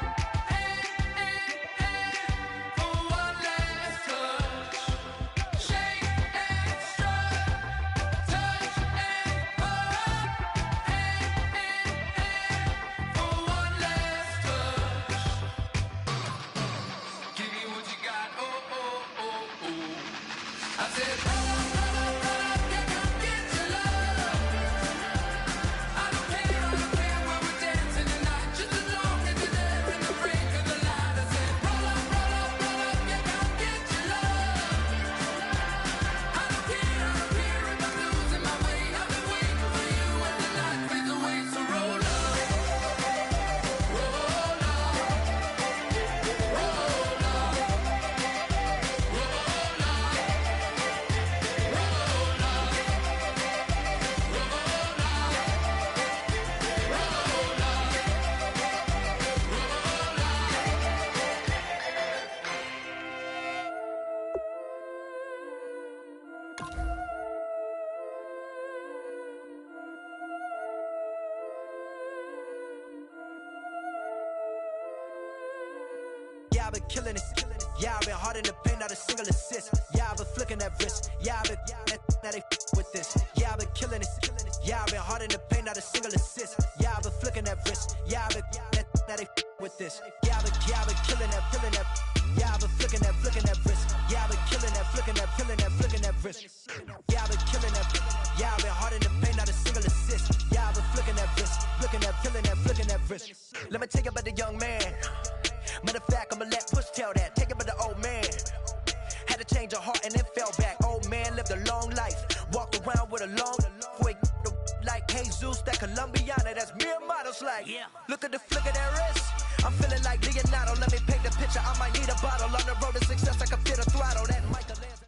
C: hand in hand for one last touch. Shake extra touch and pull up, hand in hand for one last touch. Give me what you got. Oh, oh, oh, oh. I said, roll up, roll up, roll up. Yeah, come get your love. I don't care when we're dancing tonight. Just as long as you're there in the break of the light. I said, roll up, roll up, roll up. Yeah, come get your love. I don't care if I'm losing my way. I've been waiting for you as the night fades away. So roll up, roll up, roll up, roll up, roll up.
D: Yeah, I've been killing it. Yeah, I've been hard in the paint, not a single assist. Yeah, I've been flicking that wrist. Yeah, I've been now they with this. Yeah, I've been killing it. Yeah, I've been hard in the paint, not a single assist. Yeah, I've been flicking that wrist. Yeah, I've been now they with this. Yeah, I've been killing that, killing that. Yeah, I've been flicking that wrist. Yeah, I've been killing that, flicking that wrist. Yeah, I've been killing that. Yeah, I've been hard in the paint, not a single assist. Yeah, I've been flicking that wrist, flicking that wrist. Let me tell you about the young man. Matter of fact, I'ma let Push tell that. Take it by the old man. Had to change her heart and then fell back. Old man lived a long life. Walked around with a long boy like Jesus, that Colombiana. That's mere models like. Look at the flick of that wrist. I'm feeling like Leonardo. Let me paint the picture. I might need a bottle. On the road to success, I can fit a throttle. That Michelangelo.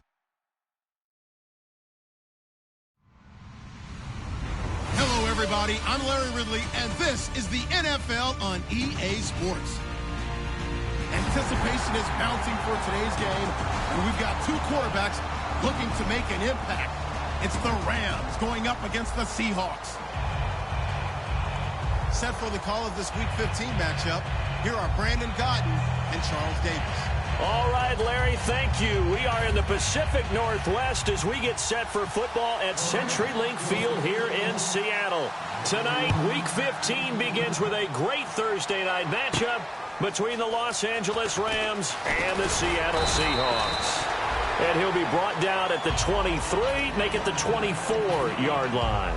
E: Hello, everybody. I'm Larry Ridley, and this is the NFL on EA Sports. Anticipation is mounting for today's game, and we've got two quarterbacks looking to make an impact. It's the Rams going up against the Seahawks. Set for the call of this Week 15 matchup, here are Brandon Godden and Charles Davis.
B: All right, Larry, thank you. We are in the Pacific Northwest as we get set for football at CenturyLink Field here in Seattle. Tonight, Week 15 begins with a great Thursday night matchup between the Los Angeles Rams and the Seattle Seahawks. And he'll be brought down at the 23, make it the 24-yard line.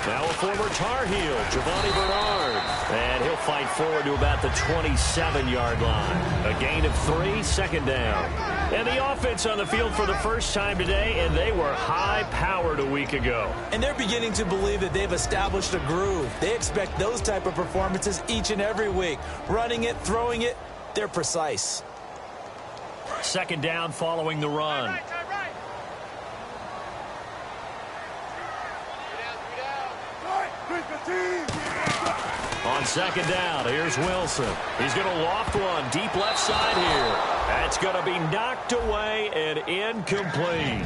B: Now a former Tar Heel, Giovanni Bernard. And he'll fight forward to about the 27-yard line. A gain of 3, second down. And the offense on the field for the first time today, and they were high-powered a week ago.
A: And they're beginning to believe that they've established a groove. They expect those type of performances each and every week. Running it, throwing it, they're precise.
B: Second down following the run. On second down, here's Wilson. He's going to loft one deep left side here. That's going to be knocked away and incomplete.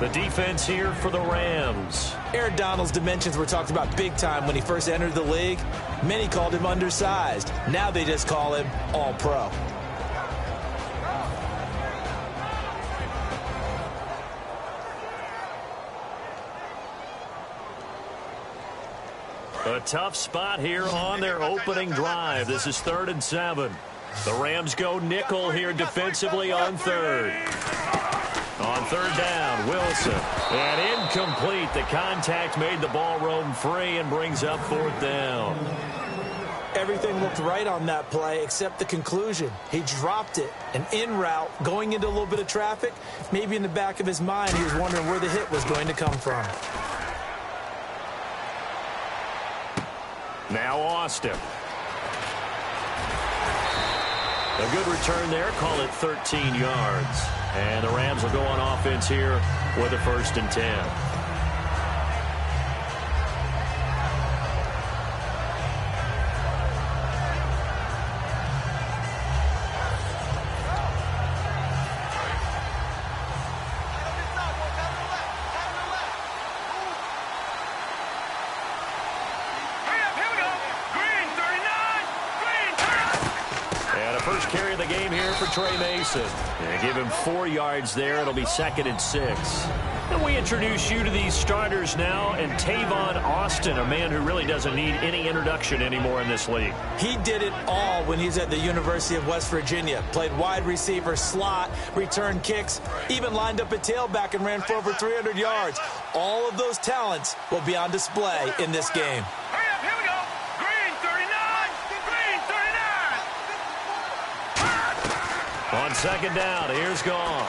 B: The defense here for the Rams.
A: Aaron Donald's dimensions were talked about big time when he first entered the league. Many called him undersized. Now they just call him all-pro.
B: A tough spot here on their opening drive. This is 3rd and 7. The Rams go nickel here defensively on third. On third down, Wilson. And incomplete. The contact made the ball roam free and brings up 4th down.
A: Everything looked right on that play except the conclusion. He dropped it, an in route, going into a little bit of traffic. Maybe in the back of his mind, he was wondering where the hit was going to come from.
B: Now Austin. A good return there. Call it 13 yards. And the Rams will go on offense here with a 1st and 10. Carry of the game here for Trey Mason. And give him 4 yards there. It'll be 2nd and 6. And we introduce you to these starters now. And Tavon Austin, a man who really doesn't need any introduction anymore in this league.
A: He did it all when he's at the University of West Virginia. Played wide receiver, slot, returned kicks, even lined up at tailback and ran for over 300 yards. All of those talents will be on display in this game.
B: On second down, here's Goff.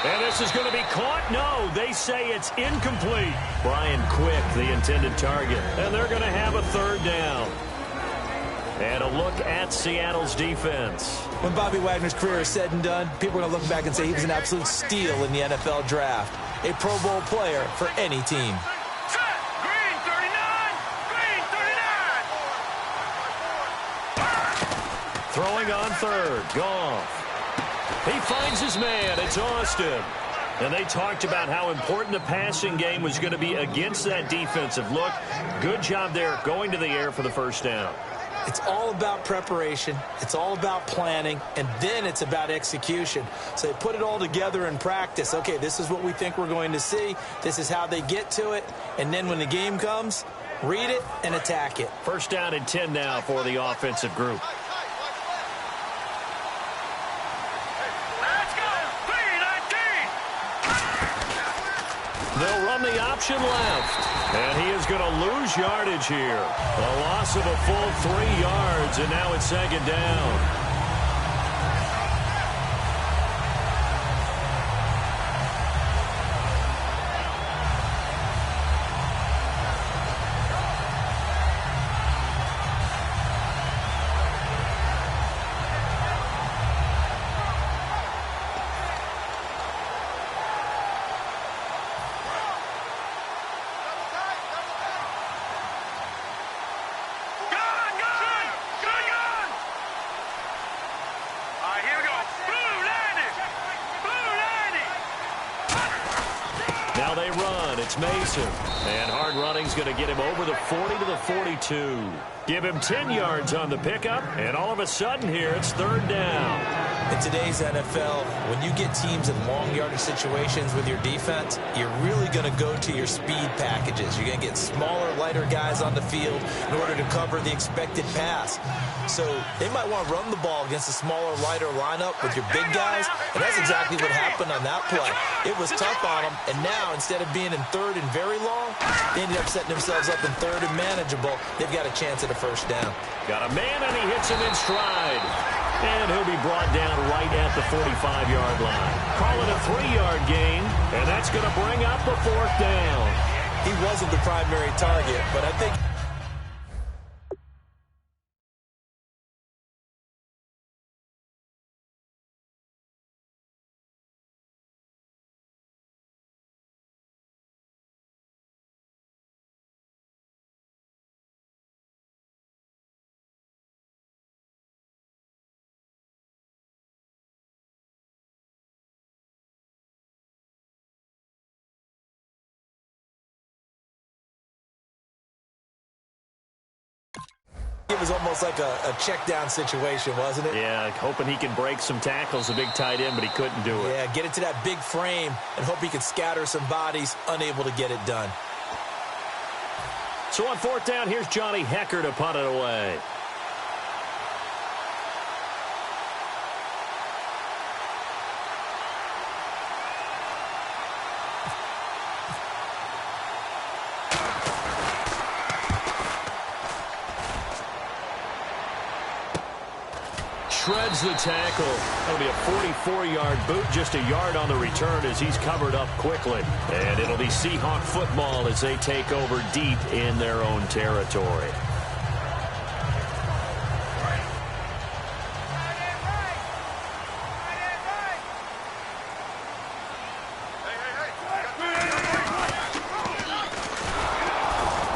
B: And this is going to be caught. No, they say it's incomplete. Brian Quick, the intended target. And they're going to have a 3rd down. And a look at Seattle's defense.
A: When Bobby Wagner's career is said and done, people are going to look back and say he was an absolute steal in the NFL draft. A Pro Bowl player for any team.
B: Throwing on third, Goff. He finds his man. It's Austin. And they talked about how important the passing game was going to be against that defensive look. Good job there going to the air for the 1st down.
A: It's all about preparation. It's all about planning. And then it's about execution. So they put it all together in practice. Okay, this is what we think we're going to see. This is how they get to it. And then when the game comes, read it and attack it.
B: 1st down and 10 now for the offensive group. They'll run the option left. And he is going to lose yardage here. A loss of a full 3 yards, and now it's 2nd down. they run. It's Mason. And hard running's going to get him over the 40 to the 42. Give him 10 yards on the pickup, and all of a sudden here it's third down.
A: In today's NFL, when you get teams in long yardage situations with your defense, you're really going to go to your speed packages. You're going to get smaller, lighter guys on the field in order to cover the expected pass. So they might want to run the ball against a smaller, lighter lineup with your big guys, and that's exactly what happened on that play. It was tough on them, and now instead of being in third and very long, they ended up setting themselves up in third and manageable. They've got a chance at a first down.
B: Got a man, and he hits him in stride. And he'll be brought down right at the 45-yard line. Call it a 3-yard gain, and that's going to bring up a fourth down.
A: He wasn't the primary target, but I think it was almost like a check-down situation, wasn't it?
B: Yeah, hoping he can break some tackles, a big tight end, but he couldn't do it.
A: Yeah, get into that big frame and hope he can scatter some bodies, unable to get it done.
B: So on fourth down, here's Johnny Hecker to punt it away. Shreds the tackle. That'll be a 44-yard boot, just a yard on the return as he's covered up quickly. And it'll be Seahawk football as they take over deep in their own territory.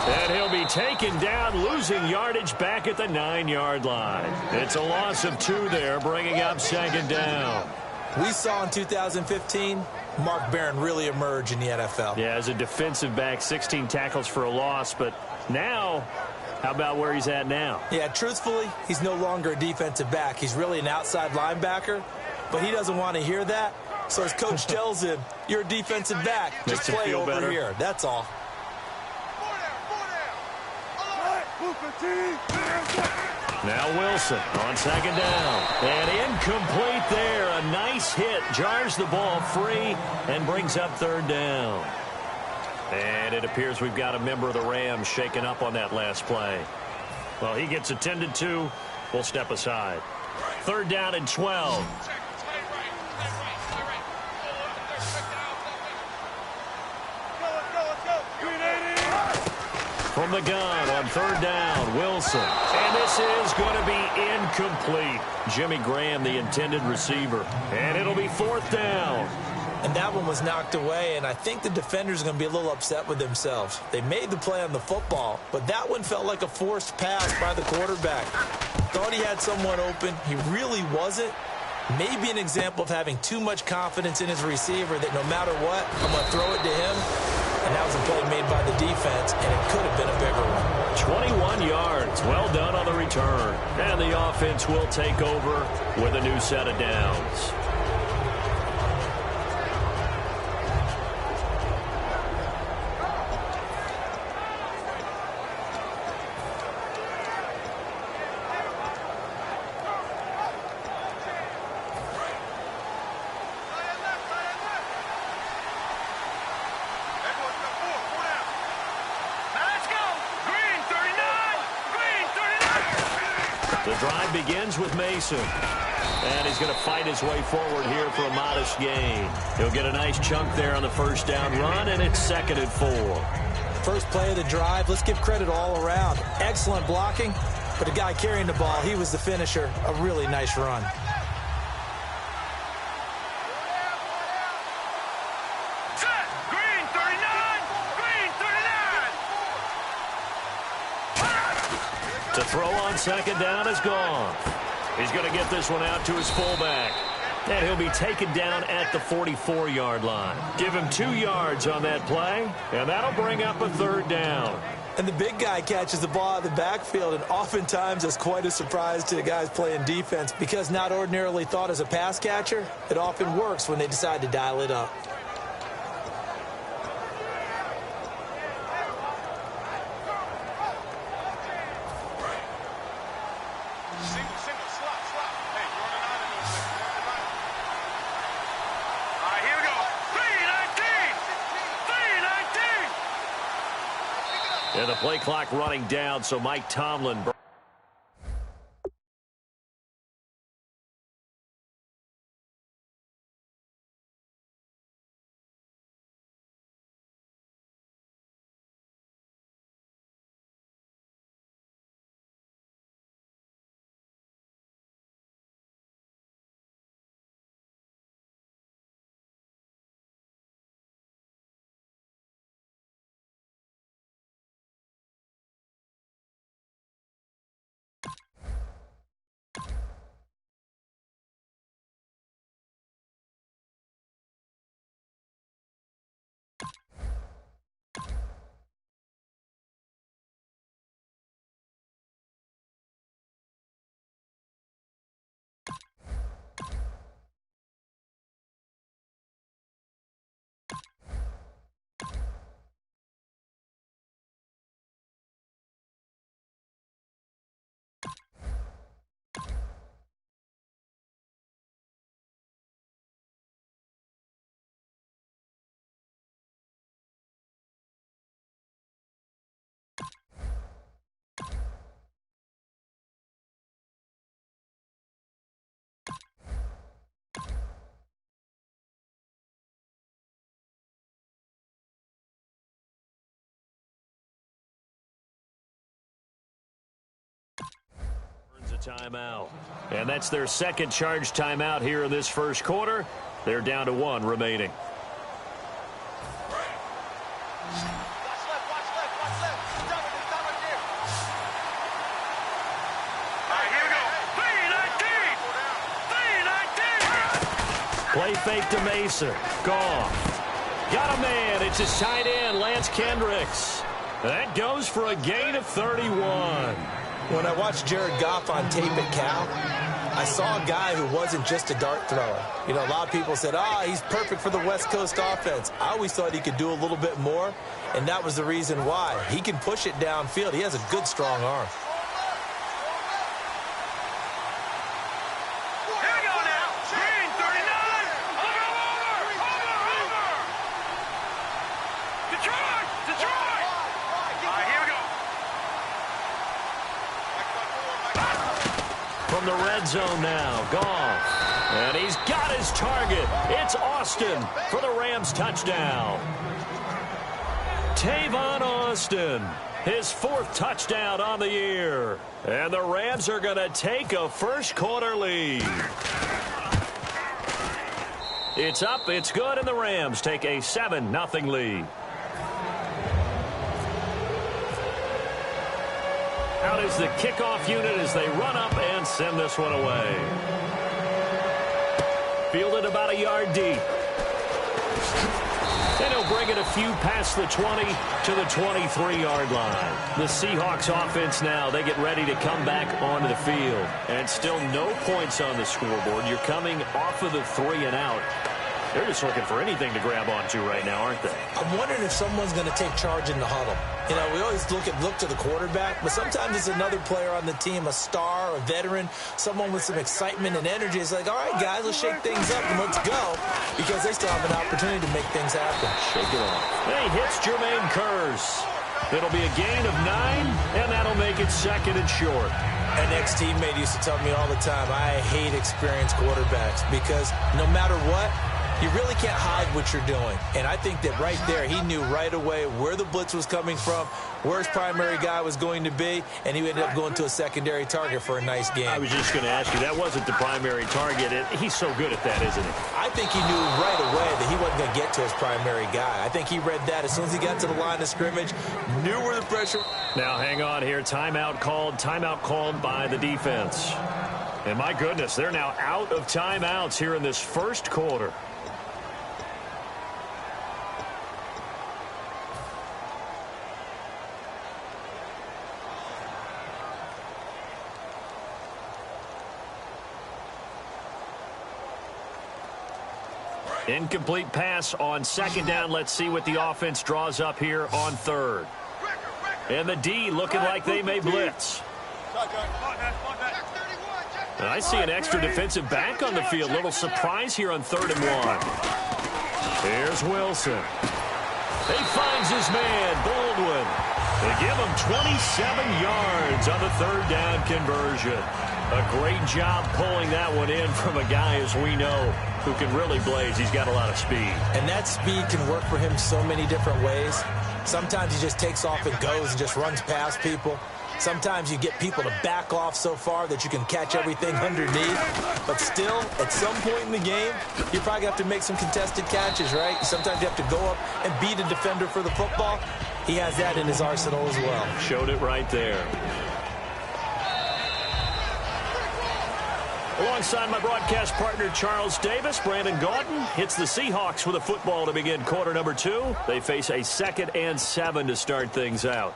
B: And he'll be taken down, losing yardage back at the 9-yard line. It's a loss of 2 there, bringing up second down.
A: We saw in 2015 Mark Barron really emerge in the NFL.
B: Yeah, as a defensive back, 16 tackles for a loss, but now, how about where he's at now?
A: Yeah, truthfully, he's no longer a defensive back. He's really an outside linebacker, but he doesn't want to hear that. So his coach tells him, you're a defensive back. Just play over better here. That's all.
B: Now Wilson on second down. And incomplete there. A nice hit. Jars the ball free and brings up third down. And it appears we've got a member of the Rams shaken up on that last play. Well, he gets attended to. We'll step aside. Third down and 12. From the gun on third down, Wilson. And this is going to be incomplete. Jimmy Graham, the intended receiver. And it'll be fourth down.
A: And that one was knocked away, and I think the defenders are going to be a little upset with themselves. They made the play on the football, but that one felt like a forced pass by the quarterback. Thought he had someone open. He really wasn't. Maybe an example of having too much confidence in his receiver that no matter what, I'm going to throw it to him. And that was a play made by the defense, and it could have been a bigger one.
B: 21 yards. Well done on the return. And the offense will take over with a new set of downs. The drive begins with Mason. And he's going to fight his way forward here for a modest gain. He'll get a nice chunk there on the first down run, and it's 2nd and 4.
A: First play of the drive, let's give credit all around. Excellent blocking, but the guy carrying the ball, he was the finisher. A really nice run.
B: To throw on second down is gone. He's going to get this one out to his fullback. And he'll be taken down at the 44-yard line. Give him 2 yards on that play, and that'll bring up a 3rd down.
A: And the big guy catches the ball out of the backfield, and oftentimes it's quite a surprise to the guys playing defense because not ordinarily thought as a pass catcher, it often works when they decide to dial it up.
B: And the play clock running down, so Mike Tomlin. A timeout. And that's their second charge timeout here in this first quarter. They're down to 1 remaining. Play fake to Mason. Goff. Got a man. It's his tight end, Lance Kendricks. That goes for a gain of 31.
A: When I watched Jared Goff on tape at Cal, I saw a guy who wasn't just a dart thrower. You know, a lot of people said, he's perfect for the West Coast offense. I always thought he could do a little bit more, and that was the reason why. He can push it downfield. He has a good, strong arm.
B: From the red zone now, Goff. And he's got his target. It's Austin for the Rams touchdown. Tavon Austin, his 4th touchdown on the year. And the Rams are going to take a first quarter lead. It's up, it's good, and the Rams take a 7-0 lead. Out is the kickoff unit as they run up and send this one away. Fielded about a yard deep. And he'll bring it a few past the 20 to the 23-yard line. The Seahawks offense now, they get ready to come back onto the field. And still no points on the scoreboard. You're coming off of the 3 and out. They're just looking for anything to grab onto right now, aren't they?
A: I'm wondering if someone's going to take charge in the huddle. You know, we always look to the quarterback, but sometimes it's another player on the team, a star, a veteran, someone with some excitement and energy. It's like, all right, guys, let's shake things up and let's go, because they still have an opportunity to make things happen.
B: Shake it off. And he hits Jermaine Curse. It'll be a gain of 9, and that'll make it 2nd and short.
A: An ex-teammate used to tell me all the time, I hate experienced quarterbacks because no matter what, you really can't hide what you're doing. And I think that right there, he knew right away where the blitz was coming from, where his primary guy was going to be, and he ended up going to a secondary target for a nice game.
B: I was just going to ask you, that wasn't the primary target. He's so good at that, isn't he?
A: I think he knew right away that he wasn't going to get to his primary guy. I think he read that as soon as he got to the line of scrimmage, knew where the pressure.
B: Now hang on here. Timeout called by the defense. And my goodness, they're now out of timeouts here in this first quarter. Incomplete pass on second down. Let's see what the offense draws up here on third. And the D looking like they may blitz. And I see an extra defensive back on the field. Little surprise here on 3rd and 1. Here's Wilson. He finds his man, Baldwin. They give him 27 yards on the 3rd down conversion. A great job pulling that one in from a guy, as we know, who can really blaze. He's got a lot of speed.
A: And that speed can work for him so many different ways. Sometimes he just takes off and goes and just runs past people. Sometimes you get people to back off so far that you can catch everything underneath. But still, at some point in the game, you probably have to make some contested catches, right? Sometimes you have to go up and beat a defender for the football. He has that in his arsenal as well.
B: Showed it right there. Alongside my broadcast partner, Charles Davis, Brandon Gaudin hits the Seahawks with a football to begin quarter number 2. They face a 2nd and 7 to start things out.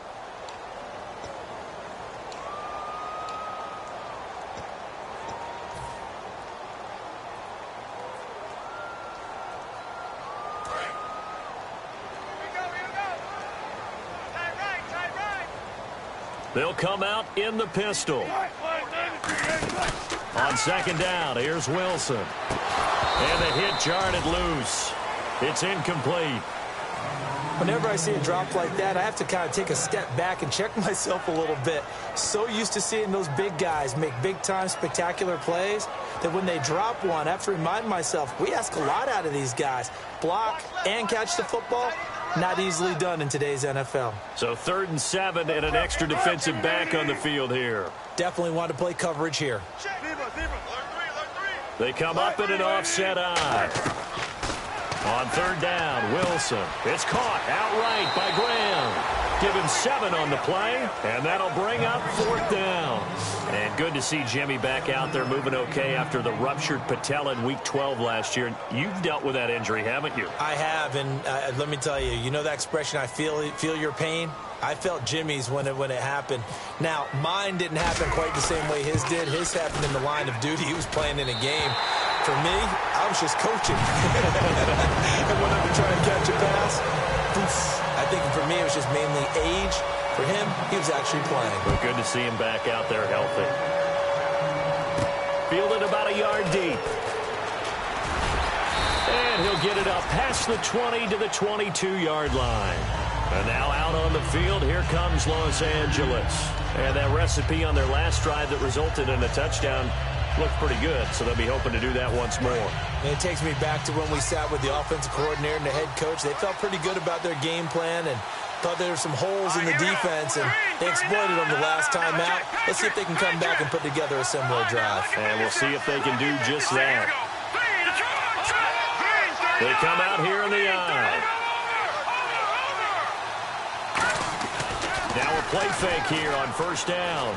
B: They'll come out in the pistol. On 2nd down, here's Wilson. And the hit jarred loose. It's incomplete.
A: Whenever I see a drop like that, I have to kind of take a step back and check myself a little bit. So used to seeing those big guys make big-time spectacular plays that when they drop one, I have to remind myself, we ask a lot out of these guys. Block and catch the football, not easily done in today's NFL.
B: So 3rd and 7 and an extra defensive back on the field here.
A: Definitely want to play coverage here.
B: They come up in an offset eye. On 3rd down, Wilson. It's caught outright by Graham. Give him 7 on the play, and that'll bring up 4th down. And good to see Jimmy back out there moving okay after the ruptured patella in Week 12 last year. You've dealt with that injury, haven't you?
A: I have, and let me tell you, you know that expression, I feel your pain? I felt Jimmy's when it happened. Now, mine didn't happen quite the same way his did. His happened in the line of duty. He was playing in a game. For me, I was just coaching. And when I would try and catch a pass, I think for me it was just mainly age. For him, he was actually playing.
B: Well, good to see him back out there healthy. Fielded about a yard deep. And he'll get it up past the 20 to the 22-yard line. And now out on the field, here comes Los Angeles. And that recipe on their last drive that resulted in a touchdown looked pretty good, so they'll be hoping to do that once more.
A: And it takes me back to when we sat with the offensive coordinator and the head coach. They felt pretty good about their game plan and thought there were some holes in the defense, and they exploited them the last time out. Let's see if they can come back and put together a similar drive.
B: And we'll see if they can do just that. They come out here in the eye. Now a play fake here on 1st down.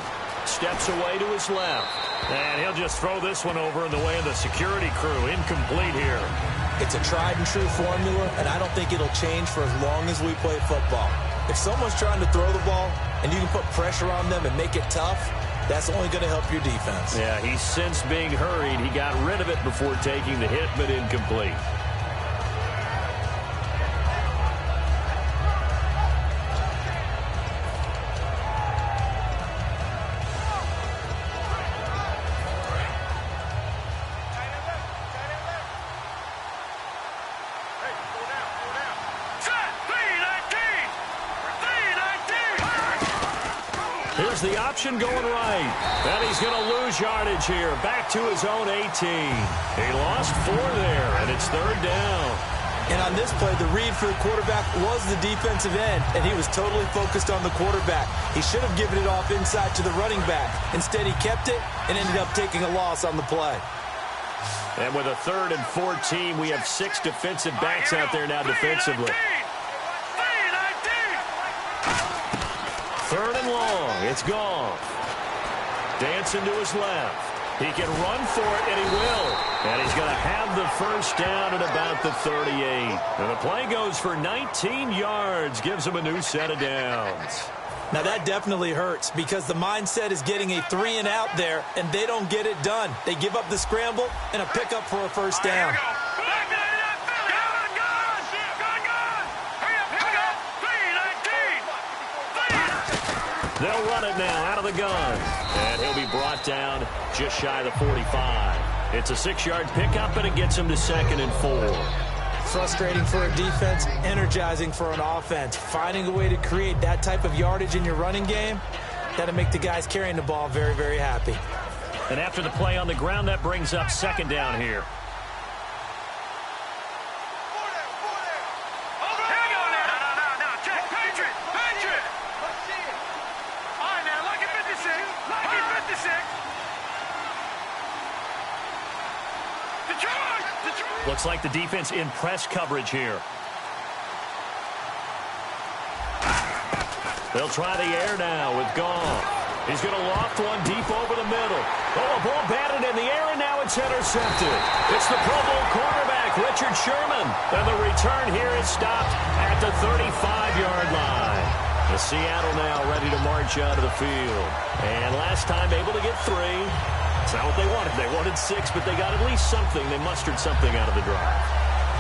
B: Steps away to his left. And he'll just throw this one over in the way of the security crew. Incomplete here.
A: It's a tried-and-true formula, and I don't think it'll change for as long as we play football. If someone's trying to throw the ball and you can put pressure on them and make it tough, that's only going to help your defense.
B: Yeah, he sensed being hurried. He got rid of it before taking the hit, but incomplete. Here's the option going right. And he's going to lose yardage here. Back to his own 18. He lost 4 there, and it's 3rd down.
A: And on this play, the read for the quarterback was the defensive end, and he was totally focused on the quarterback. He should have given it off inside to the running back. Instead, he kept it and ended up taking a loss on the play.
B: And with a 3rd and 14, we have 6 defensive backs out there now defensively. 3rd and long. It's Goff. Dancing to his left. He can run for it, and he will. And he's going to have the first down at about the 38. And the play goes for 19 yards, gives him a new set of downs.
A: Now, that definitely hurts because the mindset is getting a 3-and-out there, and they don't get it done. They give up the scramble and a pickup for a first down.
B: They'll run it now out of the gun. And he'll be brought down just shy of the 45. It's a 6-yard pickup, and it gets him to 2nd and 4.
A: Frustrating for a defense, energizing for an offense. Finding a way to create that type of yardage in your running game, that'll make the guys carrying the ball very, very happy.
B: And after the play on the ground, that brings up 2nd down here. Looks like the defense in press coverage here. They'll try the air now with Goff. He's going to loft one deep over the middle. Oh, a ball batted in the air, and now it's intercepted. It's the Pro Bowl quarterback, Richard Sherman. And the return here is stopped at the 35-yard line. The Seattle now ready to march out of the field. And last time able to get 3. It's not what they wanted. They wanted 6, but they got at least something. They mustered something out of the drive.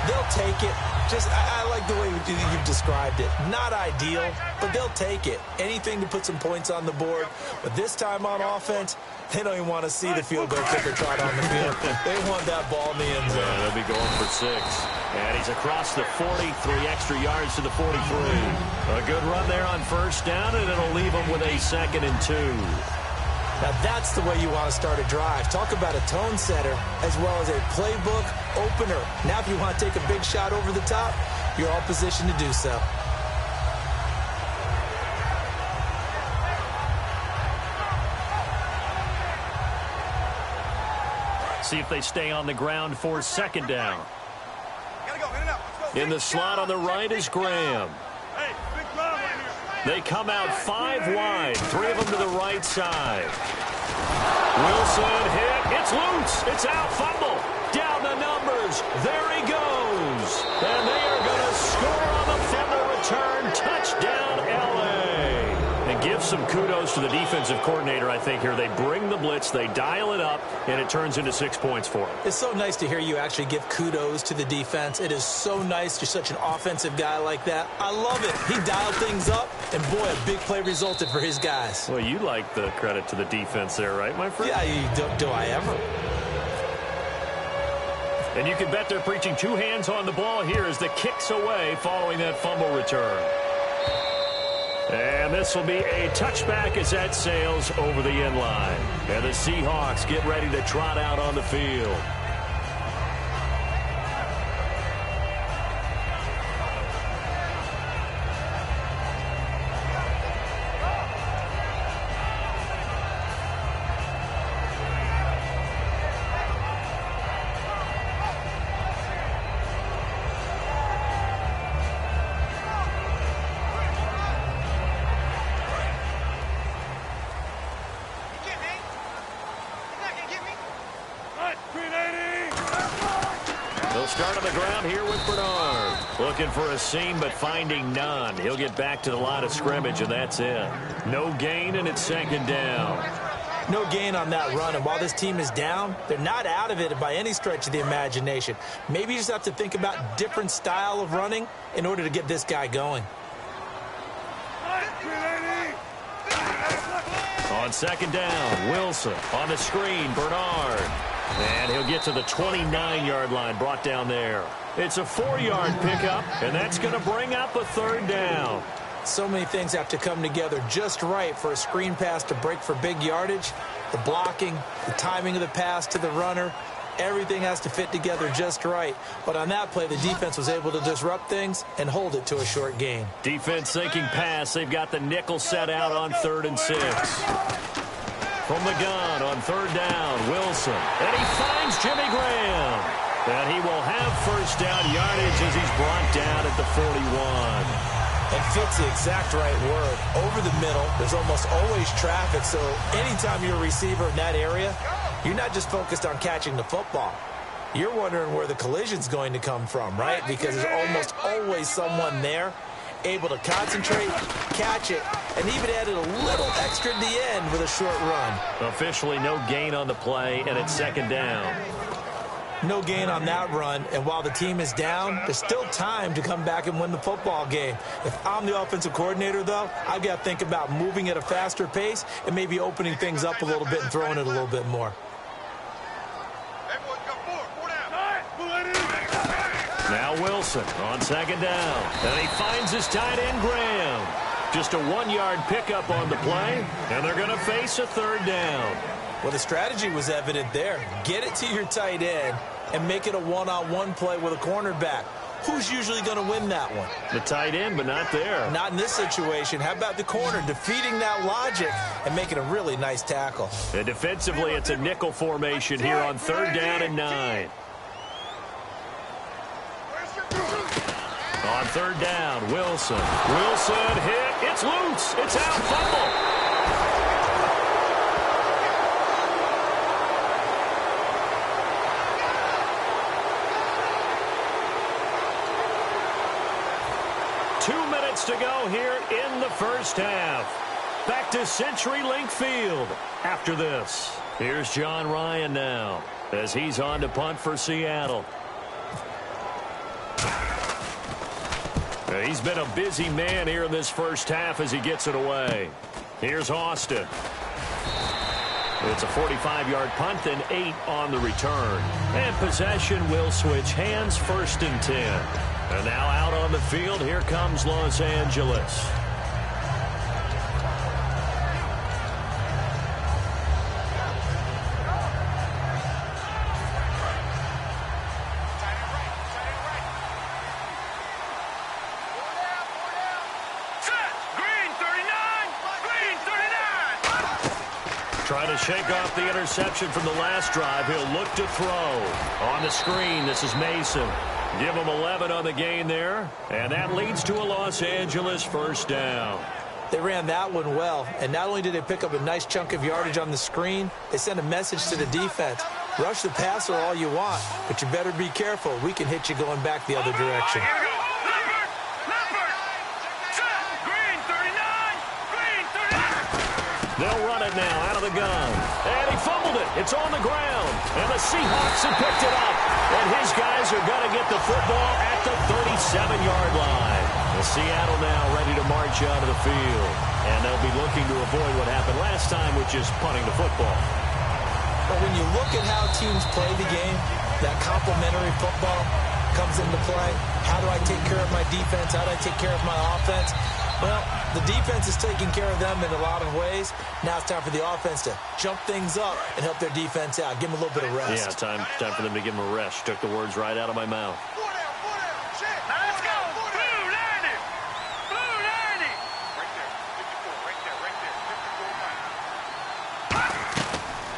A: They'll take it. I like the way you've described it. Not ideal, but they'll take it. Anything to put some points on the board. But this time on offense, they don't even want to see the field goal kicker trot on the field. They want that ball in the end zone.
B: They'll be going for 6. And he's across the 40, 3 extra yards to the 43. A good run there on first down, and it'll leave him with a 2nd and 2.
A: Now, that's the way you want to start a drive. Talk about a tone setter as well as a playbook opener. Now, if you want to take a big shot over the top, you're all positioned to do so.
B: See if they stay on the ground for 2nd down. In the slot on the right is Graham. They come out 5 wide, 3 of them to the right side. Wilson hit. It's loose. It's out. Fumble. Down the numbers. There he goes. And they are going to score on the fumble return. Touchdown, L.A. And give some kudos to the defensive coordinator, I think, here. They bring the blitz, they dial it up, and it turns into 6 points for them.
A: It's so nice to hear you actually give kudos to the defense. It is so nice. You're such an offensive guy like that. I love it. He dialed things up, and boy, a big play resulted for his guys.
B: Well, you like the credit to the defense there, right, my friend?
A: Yeah, do I ever?
B: And you can bet they're preaching 2 hands on the ball here as the kick's away following that fumble return. And this will be a touchback as that sails over the end line. And the Seahawks get ready to trot out on the field. Start on the ground here with Bernard. Looking for a seam, but finding none. He'll get back to the line of scrimmage, and that's it. No gain, and it's 2nd down.
A: No gain on that run, and while this team is down, they're not out of it by any stretch of the imagination. Maybe you just have to think about different style of running in order to get this guy going.
B: On 2nd down, Wilson on the screen, Bernard. And he'll get to the 29-yard line, brought down there. It's a 4-yard pickup, and that's going to bring up a 3rd down.
A: So many things have to come together just right for a screen pass to break for big yardage. The blocking, the timing of the pass to the runner, everything has to fit together just right. But on that play, the defense was able to disrupt things and hold it to a short gain.
B: Defense thinking pass. They've got the nickel set out on 3rd and 6. From the gun on 3rd down, Wilson. And he finds Jimmy Graham. And he will have first down yardage as he's brought down at the 41.
A: And fit's the exact right word. Over the middle, there's almost always traffic, so anytime you're a receiver in that area, you're not just focused on catching the football. You're wondering where the collision's going to come from, right? Because there's almost always someone there able to concentrate, catch it, and even added a little extra at the end with a short run.
B: Officially no gain on the play, and it's second down.
A: No gain on that run, and while the team is down, there's still time to come back and win the football game. If I'm the offensive coordinator, though, I've got to think about moving at a faster pace and maybe opening things up a little bit and throwing it a little bit more.
B: Now Wilson on second down, and he finds his tight end, Graham. Just a 1-yard pickup on the play, and they're going to face a third down.
A: Well, the strategy was evident there. Get it to your tight end and make it a one-on-one play with a cornerback. Who's usually going to win that one?
B: The tight end, but not there.
A: Not in this situation. How about the corner defeating that logic and making a really nice tackle?
B: And defensively, it's a nickel formation here on third down and 9. On third down, Wilson. Wilson hit. It's loose. It's out. Fumble. To go here in the first half. Back to CenturyLink Field after this. Here's John Ryan now as he's on to punt for Seattle. He's been a busy man here in this first half as he gets it away. Here's Austin. It's a 45-yard punt and 8 on the return. And possession will switch hands, first and 10. And now out on the field, here comes Los Angeles. Trying to shake off the interception from the last drive. He'll look to throw. On the screen, this is Mason. Give him 11 on the gain there, and that leads to a Los Angeles first down.
A: They ran that one well, and not only did they pick up a nice chunk of yardage on the screen, they sent a message to the defense. Rush the passer all you want, but you better be careful. We can hit you going back the other direction.
B: They'll run it now out of the gun. And he fumbled it. It's on the ground. And the Seahawks have picked it up. And his guys are going to get the football at the 37-yard line. The Seattle now ready to march out of the field. And they'll be looking to avoid what happened last time, which is punting the football.
A: But when you look at how teams play the game, that complementary football comes into play. How do I take care of my defense? How do I take care of my offense? Well, the defense is taking care of them in a lot of ways. Now it's time for the offense to jump things up and help their defense out. Give them a little bit of rest.
B: Yeah, time for them to give them a rest. Took the words right out of my mouth.
C: Let's go. Blue 90. Blue 90. Right there. 54. Right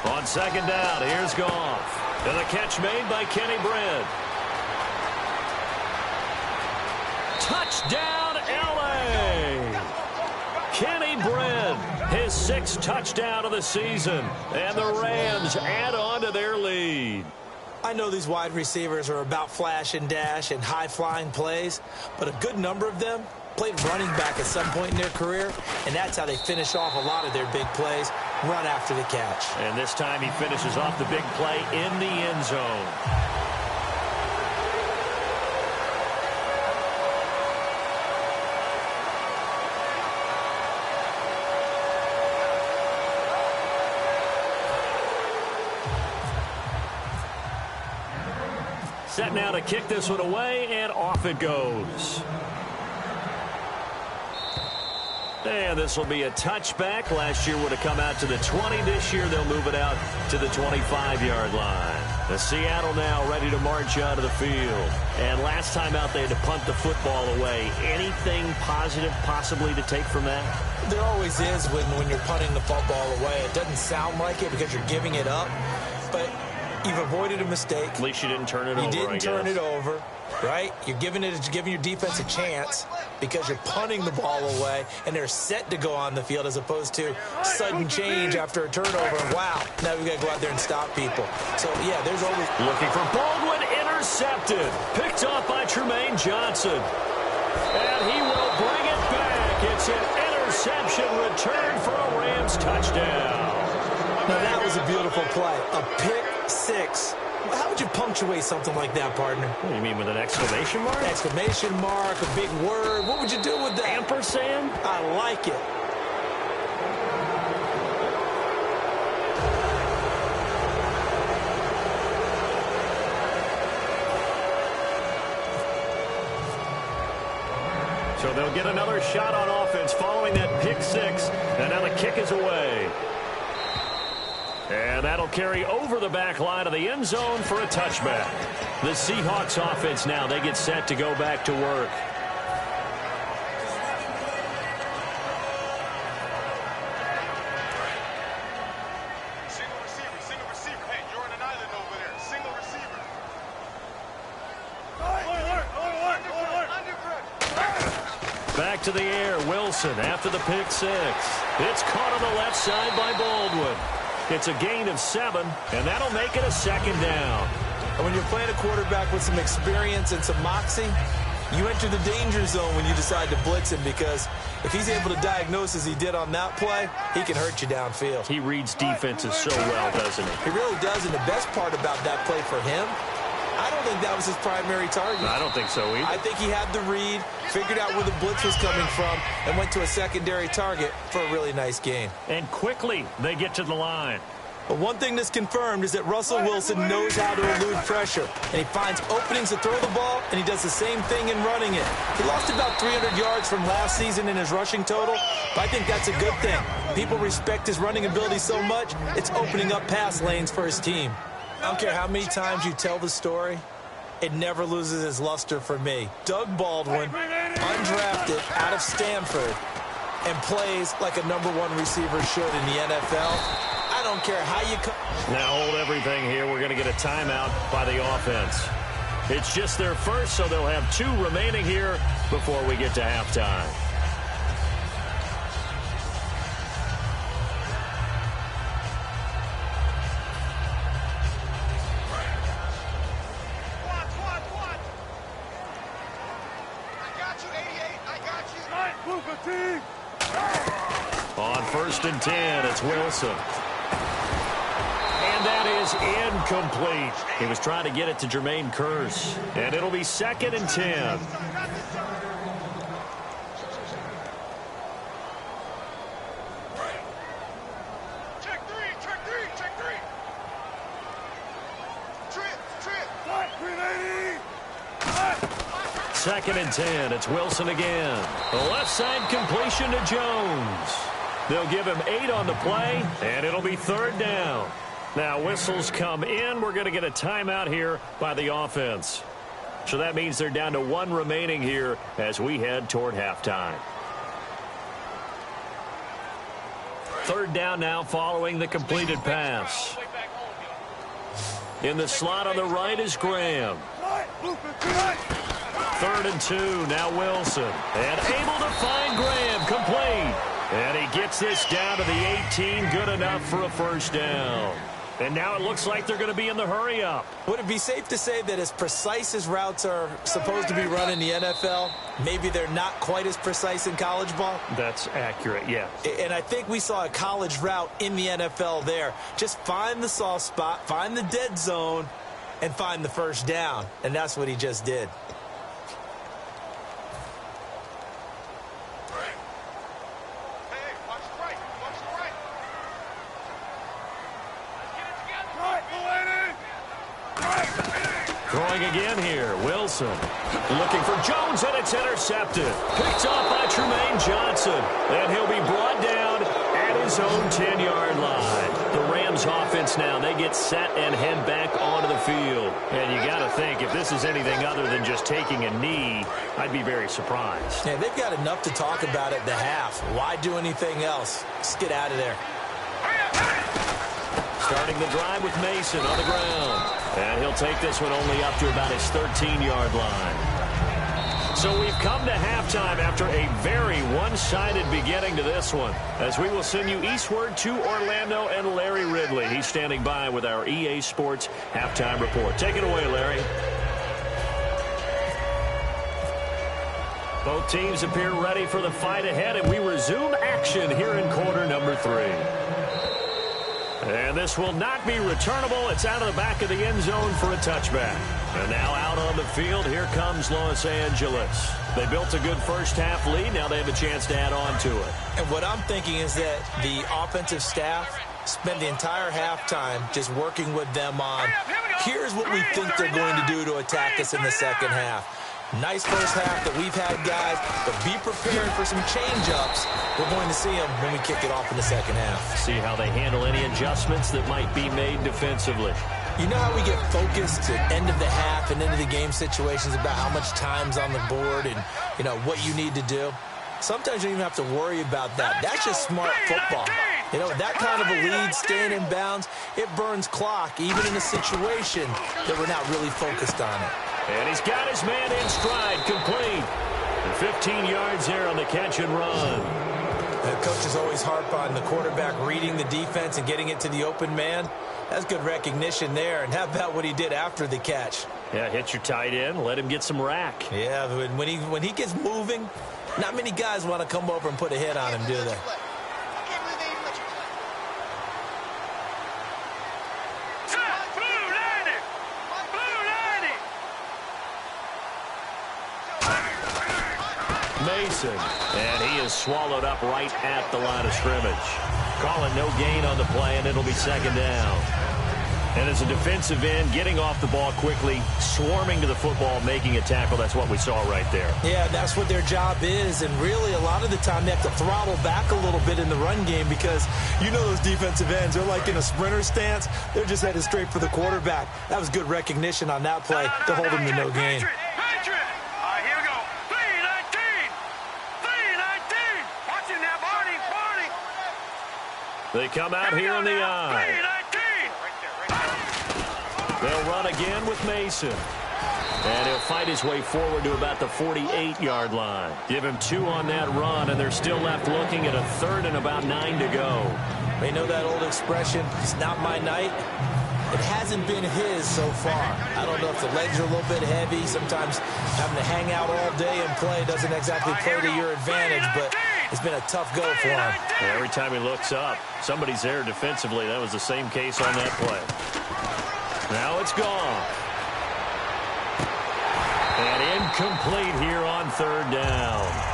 C: there.
B: On second down, here's Goff. And the catch made by Kenny Britt. Touchdown, L.A. Kenny Britt, his 6th touchdown of the season. And the Rams add on to their lead.
A: I know these wide receivers are about flash and dash and high-flying plays, but a good number of them played running back at some point in their career, and that's how they finish off a lot of their big plays, run after the catch.
B: And this time he finishes off the big play in the end zone. Set now to kick this one away, and off it goes. And this will be a touchback. Last year would have come out to the 20. This year they'll move it out to the 25-yard line. The Seattle now ready to march out of the field. And last time out they had to punt the football away. Anything positive possibly to take from that?
A: There always is when you're punting the football away. It doesn't sound like it because you're giving it up. But You've avoided a mistake.
B: At least you didn't turn it over,
A: You didn't turn it over, right? You're giving your defense a chance because you're punting the ball away, and they're set to go on the field as opposed to sudden change after a turnover. Wow, now we've got to go out there and stop people. So, yeah, there's always...
B: Looking for Baldwin, intercepted. Picked off by Tremaine Johnson. And he will bring it back. It's an interception return for a Rams touchdown.
A: Now, that was a beautiful play. A pick six. How would you punctuate something like that, partner?
B: What do you mean, with an exclamation mark?
A: Exclamation mark, a big word. What would you do with that?
B: Ampersand?
A: I like it.
B: So they'll get another shot on offense following that pick six. And now the kick is away. And that'll carry over the back line of the end zone for a touchback. The Seahawks offense now, they get set to go back to work.
F: Single receiver. Hey, you're on an island over there. Single receiver.
B: Back to the air, Wilson after the pick six. It's caught on the left side by Baldwin. It's a gain of 7, and that'll make it a second down.
A: And when you're playing a quarterback with some experience and some moxie, you enter the danger zone when you decide to blitz him, because if he's able to diagnose as he did on that play, he can hurt you downfield.
B: He reads defenses so well, doesn't he?
A: He really does, and the best part about that play for him, I don't think that was his primary target.
B: I don't think so either.
A: I think he had the read, figured out where the blitz was coming from, and went to a secondary target for a really nice gain.
B: And quickly, they get to the line.
A: But one thing that's confirmed is that Russell Wilson knows how to elude pressure, and he finds openings to throw the ball, and he does the same thing in running it. He lost about 300 yards from last season in his rushing total, but I think that's a good thing. People respect his running ability so much, it's opening up pass lanes for his team. I don't care how many times you tell the story, it never loses its luster for me. Doug Baldwin, undrafted out of Stanford, and plays like a #1 receiver should in the NFL. I don't care how you come.
B: Now hold everything here. We're going to get a timeout by the offense. It's just their first, so they'll have 2 remaining here before we get to halftime. On 1st and 10, it's Wilson. And that is incomplete. He was trying to get it to Jermaine Kearse. And it'll be 2nd and 10.
F: Check three. Trip.
B: 2nd and 10. It's Wilson again. The left side completion to Jones. They'll give him 8 on the play, and it'll be 3rd down. Now whistles come in. We're going to get a timeout here by the offense. So that means they're down to 1 remaining here as we head toward halftime. 3rd down now following the completed pass. In the slot on the right is Graham. 3rd and 2, now Wilson. And able to find Graham, complete. And he gets this down to the 18, good enough for a 1st down. And now it looks like they're going to be in the hurry-up.
A: Would it be safe to say that as precise as routes are supposed to be run in the NFL, maybe they're not quite as precise in college ball?
B: That's accurate, yeah.
A: And I think we saw a college route in the NFL there. Just find the soft spot, find the dead zone, and find the 1st down. And that's what he just did.
B: Throwing again here, Wilson. Looking for Jones, and it's intercepted. Picked off by Tremaine Johnson. And he'll be brought down at his own 10-yard line. The Rams offense now, they get set and head back onto the field. And you got to think, if this is anything other than just taking a knee, I'd be very surprised.
A: Yeah, they've got enough to talk about at the half. Why do anything else? Just get out of there.
B: Starting the drive with Mason on the ground. And he'll take this one only up to about his 13-yard line. So we've come to halftime after a very one-sided beginning to this one, as we will send you eastward to Orlando and Larry Ridley. He's standing by with our EA Sports halftime report. Take it away, Larry. Both teams appear ready for the fight ahead, and we resume action here in quarter number 3. And this will not be returnable. It's out of the back of the end zone for a touchback. And now out on the field, here comes Los Angeles. They built a good first-half lead. Now they have a chance to add on to it.
A: And what I'm thinking is that the offensive staff spent the entire halftime just working with them on, here's what we think they're going to do to attack us in the second half. Nice first half that we've had, guys, but be prepared for some change-ups. We're going to see them when we kick it off in the second half.
B: See how they handle any adjustments that might be made defensively.
A: You know how we get focused at end of the half and end of the game situations about how much time's on the board and, you know, what you need to do? Sometimes you don't even have to worry about that. That's just smart football. You know, that kind of a lead, staying in bounds, it burns clock, even in a situation that we're not really focused on it.
B: And he's got his man in stride, complete. And 15 yards there on the catch and run.
A: The coaches always harp on the quarterback reading the defense and getting it to the open man. That's good recognition there. And how about what he did after the catch?
B: Yeah, hit your tight end, let him get some rack.
A: Yeah, when he gets moving, not many guys want to come over and put a hit on him, do they?
B: Mason, and he is swallowed up right at the line of scrimmage. Calling no gain on the play, and it'll be second down. And as a defensive end, getting off the ball quickly, swarming to the football, making a tackle, that's what we saw right there.
A: Yeah, that's what their job is, and really a lot of the time they have to throttle back a little bit in the run game because you know those defensive ends, they're like in a sprinter stance. They're just headed straight for the quarterback. That was good recognition on that play to hold him to no gain.
B: They come out here in the eye. They'll run again with Mason. And he'll fight his way forward to about the 48-yard line. Give him 2 on that run, and they're still left looking at a third and about 9 to go.
A: They know that old expression, it's not my night. It hasn't been his so far. I don't know if the legs are a little bit heavy. Sometimes having to hang out all day and play doesn't exactly play to your advantage, but it's been a tough go for him.
B: And every time he looks up, somebody's there defensively. That was the same case on that play. Now it's gone. And incomplete here on third down.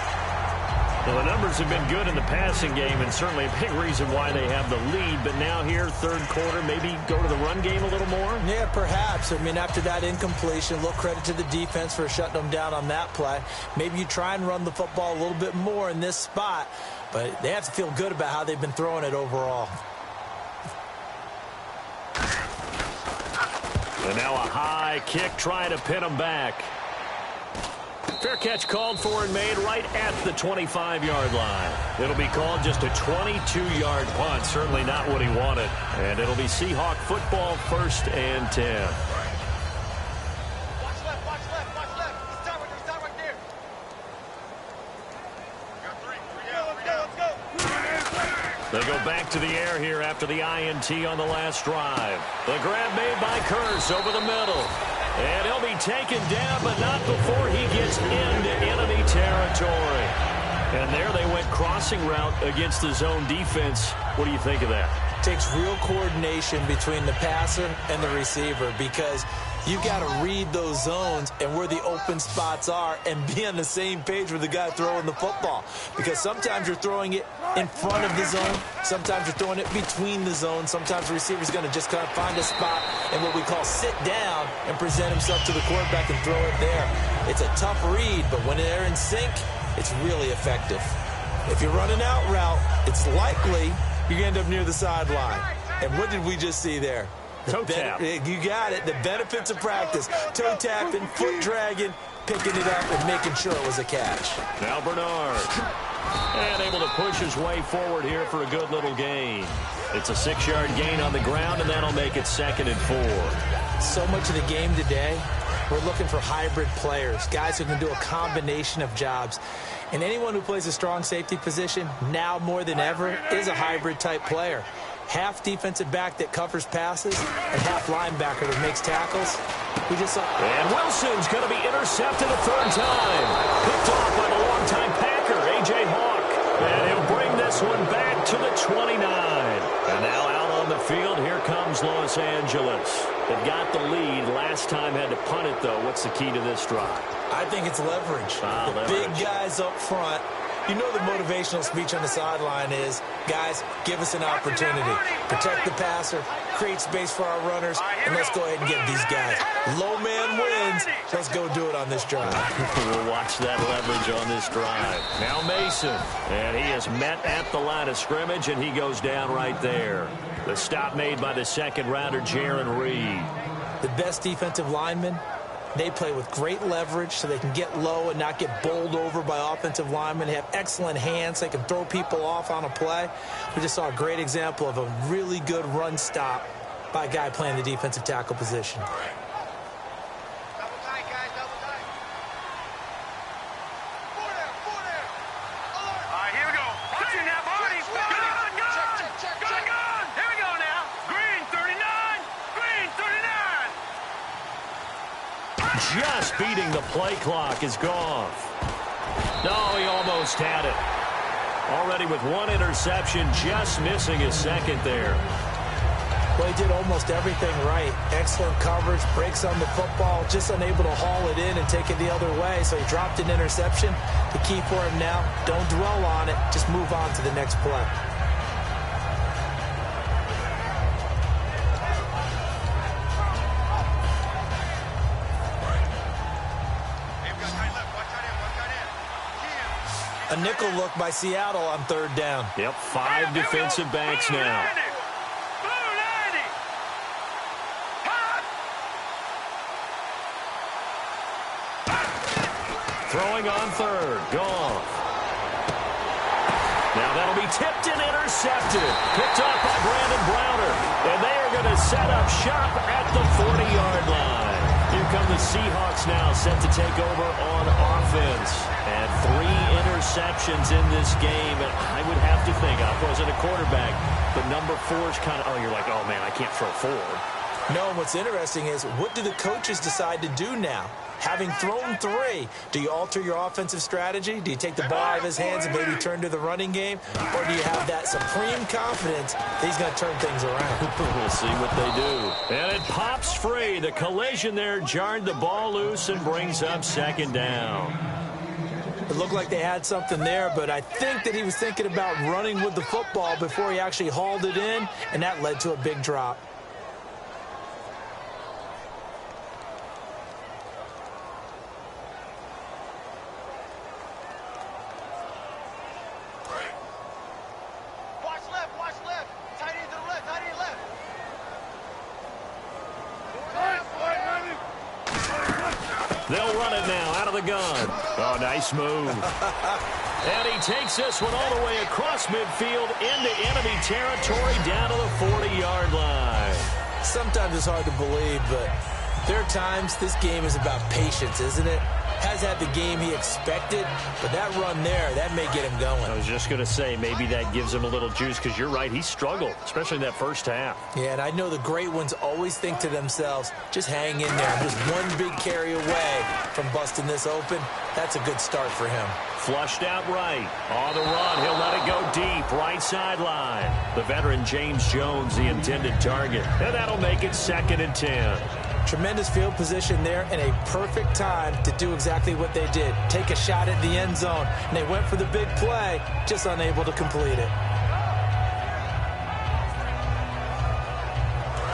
B: Well, the numbers have been good in the passing game, and certainly a big reason why they have the lead. But now here, third quarter, maybe go to the run game a little more?
A: Yeah, perhaps. I mean, after that incompletion, a little credit to the defense for shutting them down on that play. Maybe you try and run the football a little bit more in this spot, but they have to feel good about how they've been throwing it overall.
B: And now a high kick trying to pin them back. Fair catch called for and made right at the 25-yard line. It'll be called just a 22-yard punt. Certainly not what he wanted. And it'll be Seahawk football, 1st and 10.
F: Watch left, watch left, watch left. He's down right there. We got 3. Let's go.
B: They go back to the air here after the INT on the last drive. The grab made by Curse over the middle. And he'll be taken down, but not before he gets into enemy territory. And there they went crossing route against the zone defense. What do you think of that?
A: Takes real coordination between the passer and the receiver because you got to read those zones and where the open spots are and be on the same page with the guy throwing the football. Because sometimes you're throwing it in front of the zone. Sometimes you're throwing it between the zones. Sometimes the receiver's going to just kind of find a spot and what we call sit down and present himself to the quarterback and throw it there. It's a tough read, but when they're in sync, it's really effective. If you're running out route, it's likely you're going to end up near the sideline. And what did we just see there?
B: Toe tap.
A: You got it. The benefits of practice. Toe tapping, foot dragging, picking it up, and making sure it was a catch.
B: Now Bernard. And able to push his way forward here for a good little gain. It's a 6-yard gain on the ground, and that'll make it 2nd and 4.
A: So much of the game today, we're looking for hybrid players, guys who can do a combination of jobs. And anyone who plays a strong safety position, now more than ever, is a hybrid-type player. Half defensive back that covers passes and half linebacker that makes tackles. We just saw.
B: And Wilson's going to be intercepted a 3rd time. Picked off by the longtime Packer, A.J. Hawk. And he'll bring this one back to the 29. And now out on the field, here comes Los Angeles. They've got the lead. Last time had to punt it, though. What's the key to this drive?
A: I think it's leverage. The big guys up front. You know the motivational speech on the sideline is, guys, give us an opportunity. Protect the passer, create space for our runners, and let's go ahead and get these guys. Low man wins. Let's go do it on this drive.
B: We'll watch that leverage on this drive. Now Mason, and he is met at the line of scrimmage, and he goes down right there. The stop made by the 2nd-rounder, Jaron Reed.
A: The best defensive linemen, they play with great leverage so they can get low and not get bowled over by offensive linemen. They have excellent hands. They can throw people off on a play. We just saw a great example of a really good run stop by a guy playing the defensive tackle position.
F: Double tight, guys, double tight. 4 down, 4 down. Alert. All right, here we go. Watch it now, Barney. Gun. Check. Gun. Here we go now. Green 39. Green 39.
B: Just beating the play clock is gone. No, he almost had it. Already with 1 interception, just missing his 2nd there.
A: Well, he did almost everything right. Excellent coverage, breaks on the football, just unable to haul it in and take it the other way. So he dropped an interception. The key for him now, don't dwell on it. Just move on to the next play. A nickel look by Seattle on 3rd down.
B: Yep, 5 defensive backs now. Throwing on 3rd. Goff. Now that'll be tipped and intercepted. Picked off by Brandon Browner. And they are going to set up shop at the 40-yard line. Here come the Seahawks now, set to take over on offense. And 3 interceptions in this game. And I would have to think, I wasn't a quarterback, but number 4 is kind of, you're like, oh, man, I can't throw 4.
A: No, what's interesting is, what do the coaches decide to do now? Having thrown 3, do you alter your offensive strategy? Do you take the ball out of his hands and maybe turn to the running game? Or do you have that supreme confidence that he's going to turn things around?
B: We'll see what they do. And it pops free. The collision there jarred the ball loose and brings up 2nd down.
A: It looked like they had something there, but I think that he was thinking about running with the football before he actually hauled it in, and that led to a big drop.
F: Watch left. Tight end to the left, tight end left.
B: They'll run it now out of the gun. Oh, nice move. And he takes this one all the way across midfield into enemy territory down to the 40-yard line.
A: Sometimes it's hard to believe, but there are times this game is about patience, isn't it? Has had the game he expected, but that run there, that may get him going.
B: I was just going to say, maybe that gives him a little juice, because you're right, he struggled, especially in that first half.
A: Yeah, and I know the great ones always think to themselves, just hang in there. I'm just one big carry away from busting this open. That's a good start for him.
B: Flushed out right. On the run, he'll let it go deep, right sideline. The veteran James Jones, the intended target. And that'll make it 2nd and 10.
A: Tremendous field position there and a perfect time to do exactly what they did. Take a shot at the end zone. And they went for the big play, just unable to complete it.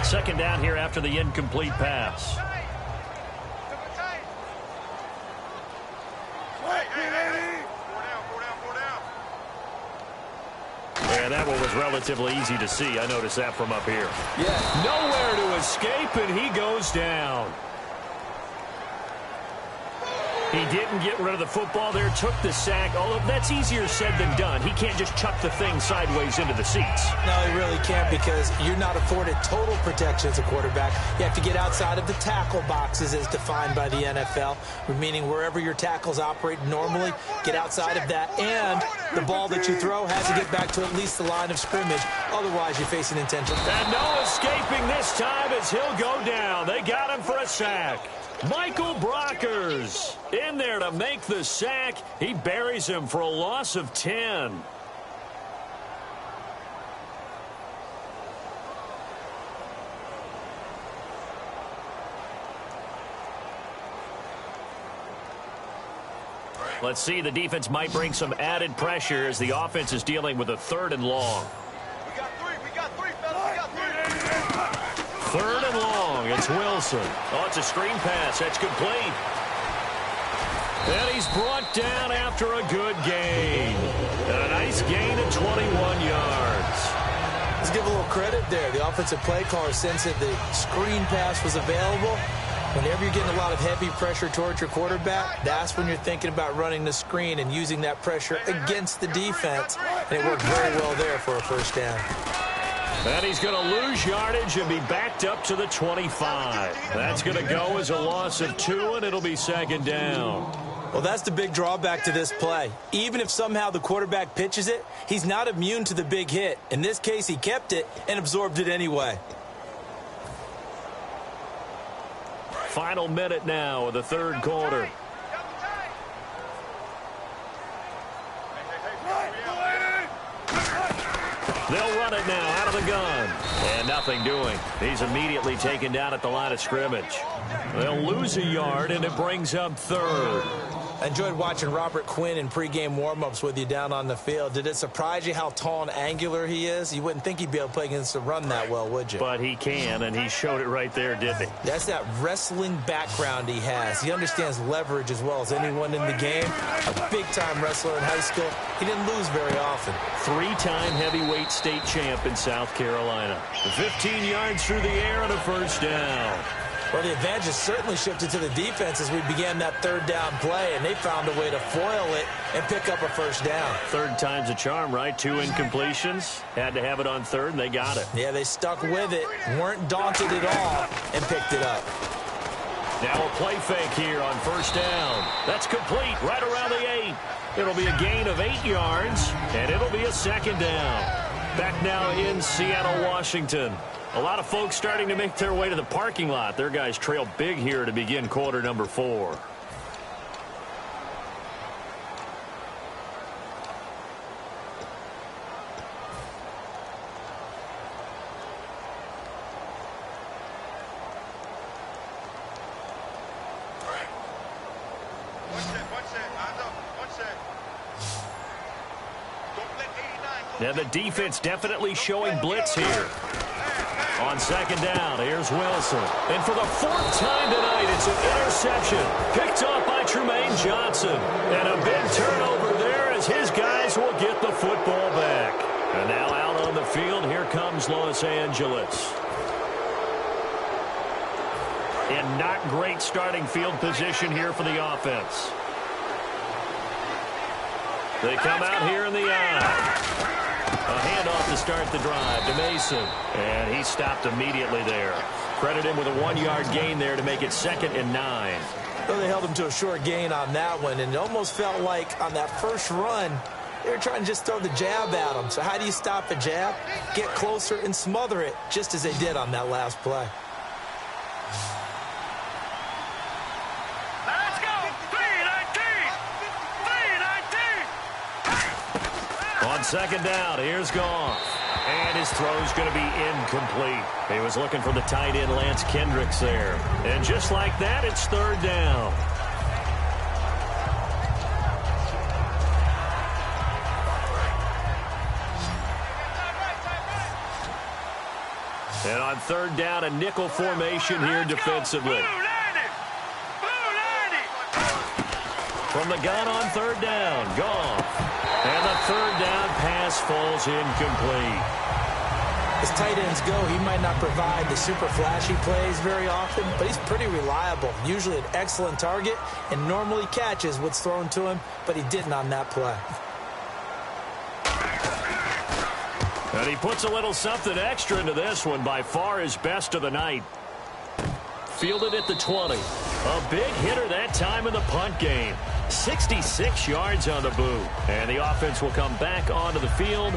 B: 2nd down here after the incomplete pass. And that one was relatively easy to see. I noticed that from up here.
A: Yeah.
B: Nowhere to escape, and he goes down. He didn't get rid of the football there, took the sack. Although that's easier said than done. He can't just chuck the thing sideways into the seats.
A: No, he really can't, because you're not afforded total protection as a quarterback. You have to get outside of the tackle boxes as defined by the NFL, meaning wherever your tackles operate normally, get outside of that, and the ball that you throw has to get back to at least the line of scrimmage. Otherwise, you face an intentional.
B: And no escaping this time as he'll go down. They got him for a sack. Michael Brockers in there to make the sack. He buries him for a loss of 10. Let's see, the defense might bring some added pressure as the offense is dealing with a 3rd and long.
F: We got three, fellas, we got three.
B: 3rd and long, it's Wilson. Oh, it's a screen pass, that's complete. And he's brought down after a good gain. And a nice gain of 21 yards.
A: Let's give a little credit there. The offensive play caller sensed that the screen pass was available. Whenever you're getting a lot of heavy pressure towards your quarterback, that's when you're thinking about running the screen and using that pressure against the defense. And it worked very well there for a first down.
B: And he's going to lose yardage and be backed up to the 25. That's going to go as a loss of 2, and it'll be 2nd down.
A: Well, that's the big drawback to this play. Even if somehow the quarterback pitches it, he's not immune to the big hit. In this case, he kept it and absorbed it anyway.
B: Final minute now of the 3rd quarter. They'll run it now out of the gun. And nothing doing. He's immediately taken down at the line of scrimmage. They'll lose a yard, and it brings up 3rd.
A: I enjoyed watching Robert Quinn in pregame warm-ups with you down on the field. Did it surprise you how tall and angular he is? You wouldn't think he'd be able to play against the run that well, would you?
B: But he can, and he showed it right there, didn't he?
A: That's that wrestling background he has. He understands leverage as well as anyone in the game. A big-time wrestler in high school. He didn't lose very often.
B: 3-time heavyweight state champ in South Carolina. 15 yards through the air and a 1st down.
A: Well, the advantage has certainly shifted to the defense as we began that 3rd down play, and they found a way to foil it and pick up a 1st down.
B: 3rd time's a charm, right? 2 incompletions. Had to have it on 3rd, and they got it.
A: Yeah, they stuck with it, weren't daunted at all, and picked it up.
B: Now a play fake here on 1st down. That's complete right around the 8. It'll be a gain of 8 yards, and it'll be a 2nd down. Back now in Seattle, Washington. A lot of folks starting to make their way to the parking lot. Their guys trail big here to begin quarter number 4. And the defense definitely showing blitz here. On 2nd down, here's Wilson. And for the 4th time tonight, it's an interception. Picked off by Tremaine Johnson. And a big turnover there as his guys will get the football back. And now out on the field, here comes Los Angeles. And not great starting field position here for the offense. They come out here in the eye. A handoff to start the drive to Mason. And he stopped immediately there. Credit him with a 1-yard gain there to make it 2nd and 9.
A: Well, they held him to a short gain on that one, and it almost felt like on that first run, they were trying to just throw the jab at him. So how do you stop a jab? Get closer and smother it, just as they did on that last play.
F: Let's go! 3-19!
B: On 2nd down, here's Goff. And his throw's going to be incomplete. He was looking for the tight end, Lance Kendricks, there. And just like that, it's 3rd down. And on 3rd down, a nickel formation here defensively. From the gun on 3rd down, Goff. And the 3rd down pass falls incomplete.
A: It's tight ends go, he might not provide the super flashy plays very often, but he's pretty reliable. Usually an excellent target and normally catches what's thrown to him, but he didn't on that play.
B: And he puts a little something extra into this one, by far his best of the night. Fielded at the 20. A big hitter that time in the punt game. 66 yards on the boot. And the offense will come back onto the field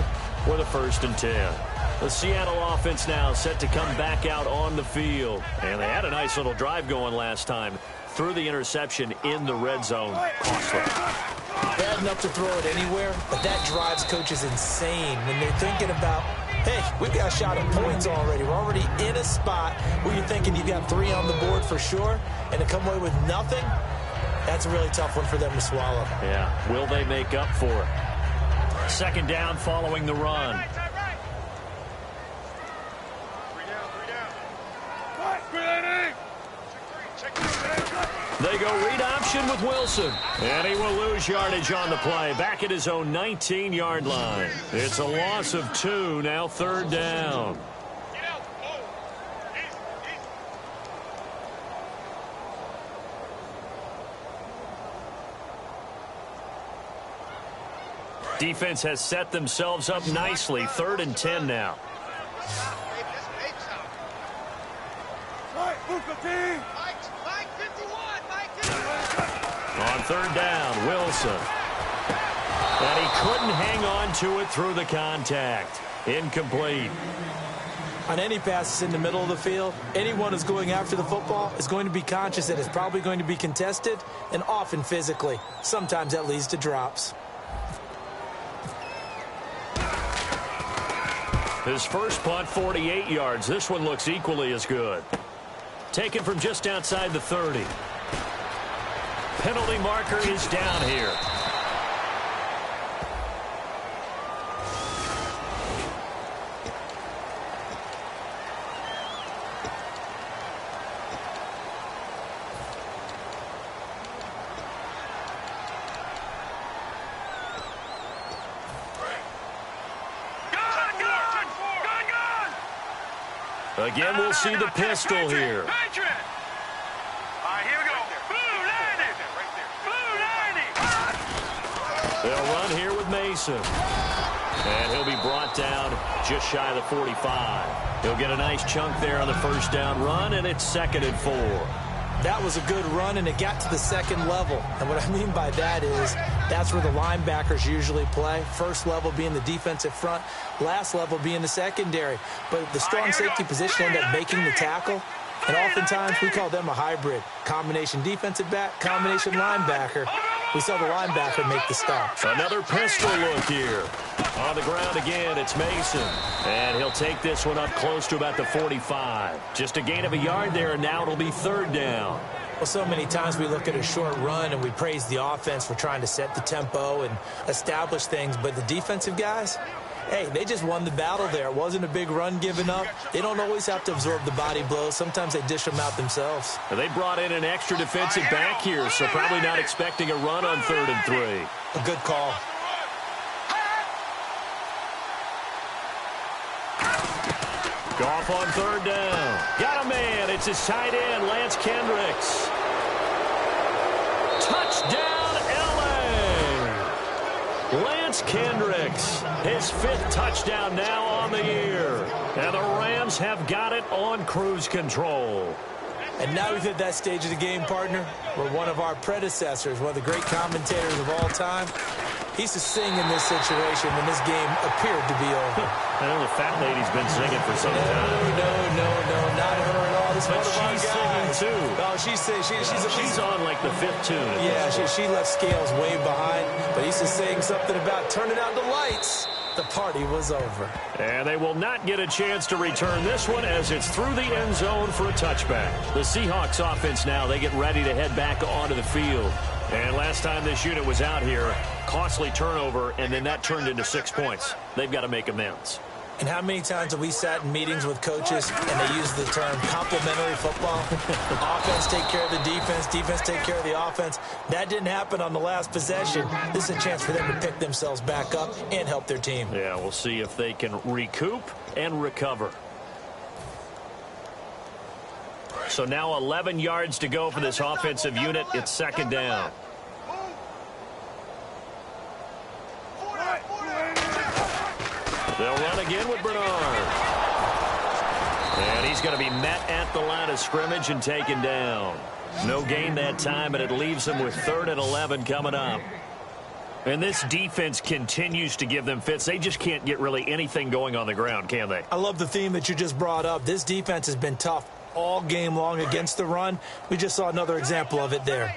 B: with a 1st and 10. The Seattle offense now set to come back out on the field. And they had a nice little drive going last time. Threw the interception in the red zone. Costly.
A: Bad enough to throw it anywhere, but that drives coaches insane when they're thinking about, hey, we've got a shot at points already. We're already in a spot where you're thinking you've got 3 on the board for sure, and to come away with nothing, that's a really tough one for them to swallow.
B: Yeah, will they make up for it? 2nd down following the run. They go read option with Wilson. And he will lose yardage on the play. Back at his own 19-yard line. It's a loss of 2, now 3rd down. Defense has set themselves up nicely. 3rd and 10 now. On 3rd down, Wilson. And he couldn't hang on to it through the contact. Incomplete.
A: On any passes in the middle of the field, anyone who's going after the football is going to be conscious that it's probably going to be contested, and often physically. Sometimes that leads to drops.
B: His first punt, 48 yards. This one looks equally as good. Taken from just outside the 30. Penalty marker is down here. Again, we'll see the pistol here.
F: All right, here we go. Blue 90. Blue 90.
B: They'll run here with Mason. And he'll be brought down just shy of the 45. He'll get a nice chunk there on the 1st down run, and it's 2nd and 4.
A: That was a good run, and it got to the 2nd level. And what I mean by that is that's where the linebackers usually play. 1st level being the defensive front, last level being the secondary. But the strong safety position ended up making the tackle. And oftentimes we call them a hybrid. Combination defensive back, combination linebacker. We saw the linebacker make the stop.
B: Another pistol look here. On the ground again, it's Mason. And he'll take this one up close to about the 45. Just a gain of a yard there, and now it'll be 3rd down.
A: Well, so many times we look at a short run and we praise the offense for trying to set the tempo and establish things. But the defensive guys, hey, they just won the battle there. It wasn't a big run given up. They don't always have to absorb the body blows. Sometimes they dish them out themselves.
B: They brought in an extra defensive back here, so probably not expecting a run on 3rd and 3.
A: A good call.
B: Goff on 3rd down. Got a man. It's his tight end, Lance Kendricks. Touchdown, L.A. Lance Kendricks, his 5th touchdown now on the year. And the Rams have got it on cruise control.
A: And now we've hit that stage of the game, partner, where one of our predecessors, one of the great commentators of all time, he used to sing in this situation when this game appeared to be over.
B: I know the fat lady's been singing for some time.
A: No, not her at all. This
B: But
A: one of our
B: she's
A: guys.
B: singing, too.
A: No, she's
B: She's on like the 5th tune.
A: Yeah, she left Scales way behind, but he used to sing something about turning out the lights. The party was over.
B: And they will not get a chance to return this one as it's through the end zone for a touchback. The Seahawks offense now, they get ready to head back onto the field. And last time this unit was out here, costly turnover, and then that turned into 6 points. They've got to make amends.
A: And how many times have we sat in meetings with coaches and they use the term complementary football? Offense take care of the defense, defense take care of the offense. That didn't happen on the last possession. This is a chance for them to pick themselves back up and help their team.
B: Yeah, we'll see if they can recoup and recover. So now 11 yards to go for this offensive unit. It's second down. They'll run again with Bernard. And he's going to be met at the line of scrimmage and taken down. No gain that time, and it leaves them with 3rd and 11 coming up. And this defense continues to give them fits. They just can't get really anything going on the ground, can they?
A: I love the theme that you just brought up. This defense has been tough all game long against the run. We just saw another example of it there.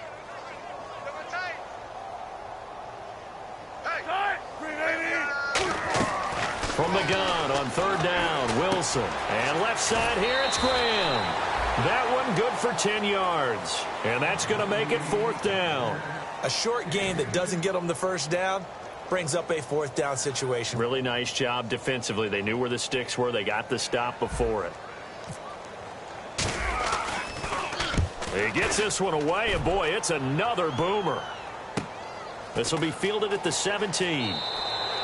B: From the gun on 3rd down, Wilson. And left side here, it's Graham. That one good for 10 yards. And that's going to make it 4th down.
A: A short gain that doesn't get them the first down brings up a 4th down situation.
B: Really nice job defensively. They knew where the sticks were. They got the stop before it. He gets this one away, and boy, it's another boomer. This will be fielded at the 17.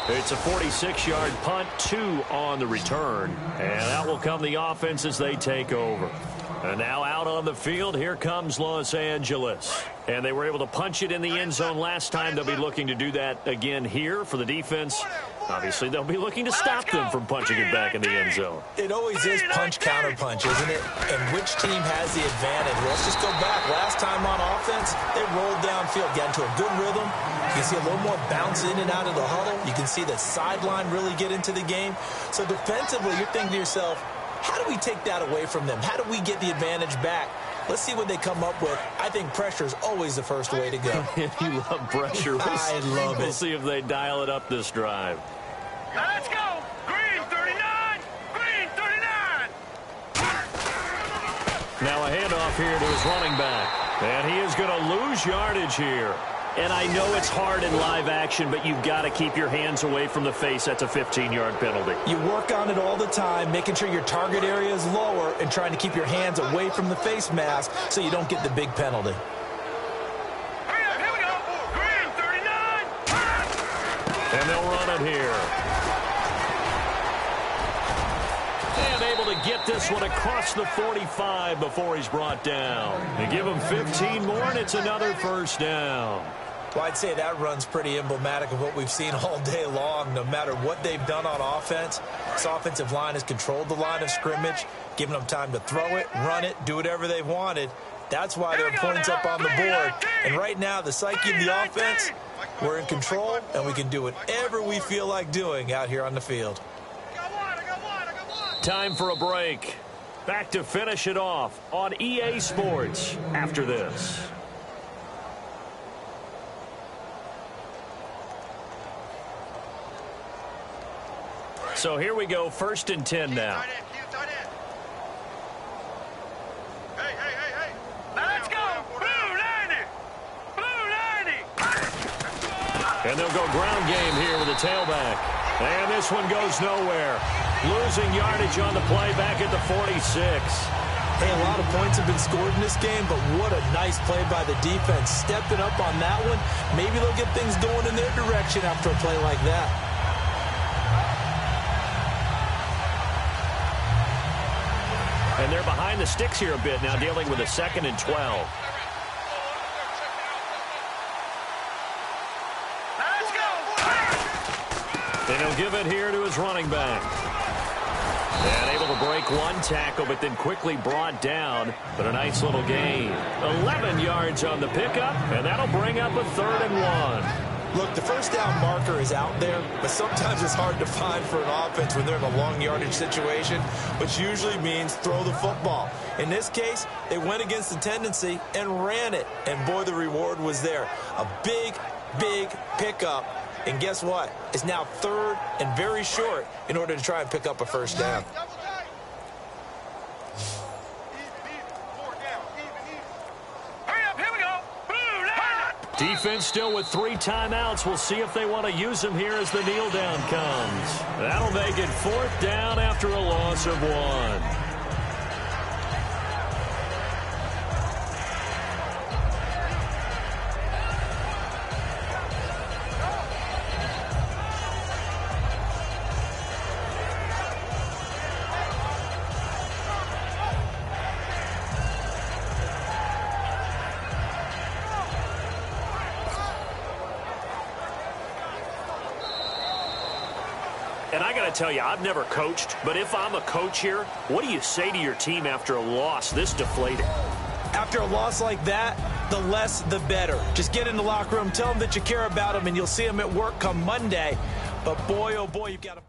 B: It's a 46-yard punt, 2 on the return. And that will come the offense as they take over. And now out on the field, here comes Los Angeles. And they were able to punch it in the end zone last time. They'll be looking to do that again here for the defense. Obviously, they'll be looking to stop them from punching it back in the end zone.
A: It always is punch-counter-punch, isn't it? And which team has the advantage? Well, let's just go back. Last time on offense, they rolled downfield, got into a good rhythm. You can see a little more bounce in and out of the huddle. You can see the sideline really get into the game. So defensively, you're thinking to yourself, how do we take that away from them? How do we get the advantage back? Let's see what they come up with. I think pressure is always the first way to go.
B: You love pressure.
A: I love it.
B: We'll see if they dial it up this drive.
F: Now let's go. Green 39. Green 39.
B: Now a handoff here to his running back. And he is going to lose yardage here. And I know it's hard in live action, but you've got to keep your hands away from the face. That's a 15-yard penalty.
A: You work on it all the time, making sure your target area is lower and trying to keep your hands away from the face mask so you don't get the big penalty.
F: Hurry up, here we go. Green 39.
B: And they'll run it here. And able to get this one across the 45 before he's brought down. They give him 15 more, and it's another 1st down.
A: Well, I'd say that run's pretty emblematic of what we've seen all day long. No matter what they've done on offense, this offensive line has controlled the line of scrimmage, giving them time to throw it, run it, do whatever they've wanted. That's why there are points up on the board. And right now, the psyche of the offense, we're in control, and we can do whatever we feel like doing out here on the field.
B: Time for a break. Back to finish it off on EA Sports after this. So here we go, 1st and 10 now.
F: Hey. Now let's go. Blue 90. Blue 90.
B: And they'll go ground game here with a tailback. And this one goes nowhere. Losing yardage on the play back at the 46.
A: Hey, a lot of points have been scored in this game, but what a nice play by the defense. Stepping up on that one, maybe they'll get things going in their direction after a play like that.
B: And they're behind the sticks here a bit now, dealing with a 2nd and 12.
F: Let's go.
B: And he'll give it here to his running back. And able to break one tackle, but then quickly brought down. But a nice little gain. 11 yards on the pickup, and that'll bring up a 3rd and 1.
A: Look, the first down marker is out there, but sometimes it's hard to find for an offense when they're in a long yardage situation, which usually means throw the football. In this case, they went against the tendency and ran it, and boy, the reward was there. A big pickup, and guess what? It's now 3rd and very short in order to try and pick up a 1st down.
F: Hurry up, here we go. Blue 90.
B: Defense still with 3 timeouts. We'll see if they want to use them here as the kneel down comes. That'll make it 4th down after a loss of 1. And I got to tell you, I've never coached, but if I'm a coach here, what do you say to your team after a loss this deflating?
A: After a loss like that, the less the better. Just get in the locker room, tell them that you care about them, and you'll see them at work come Monday. But boy, oh boy, you've got to...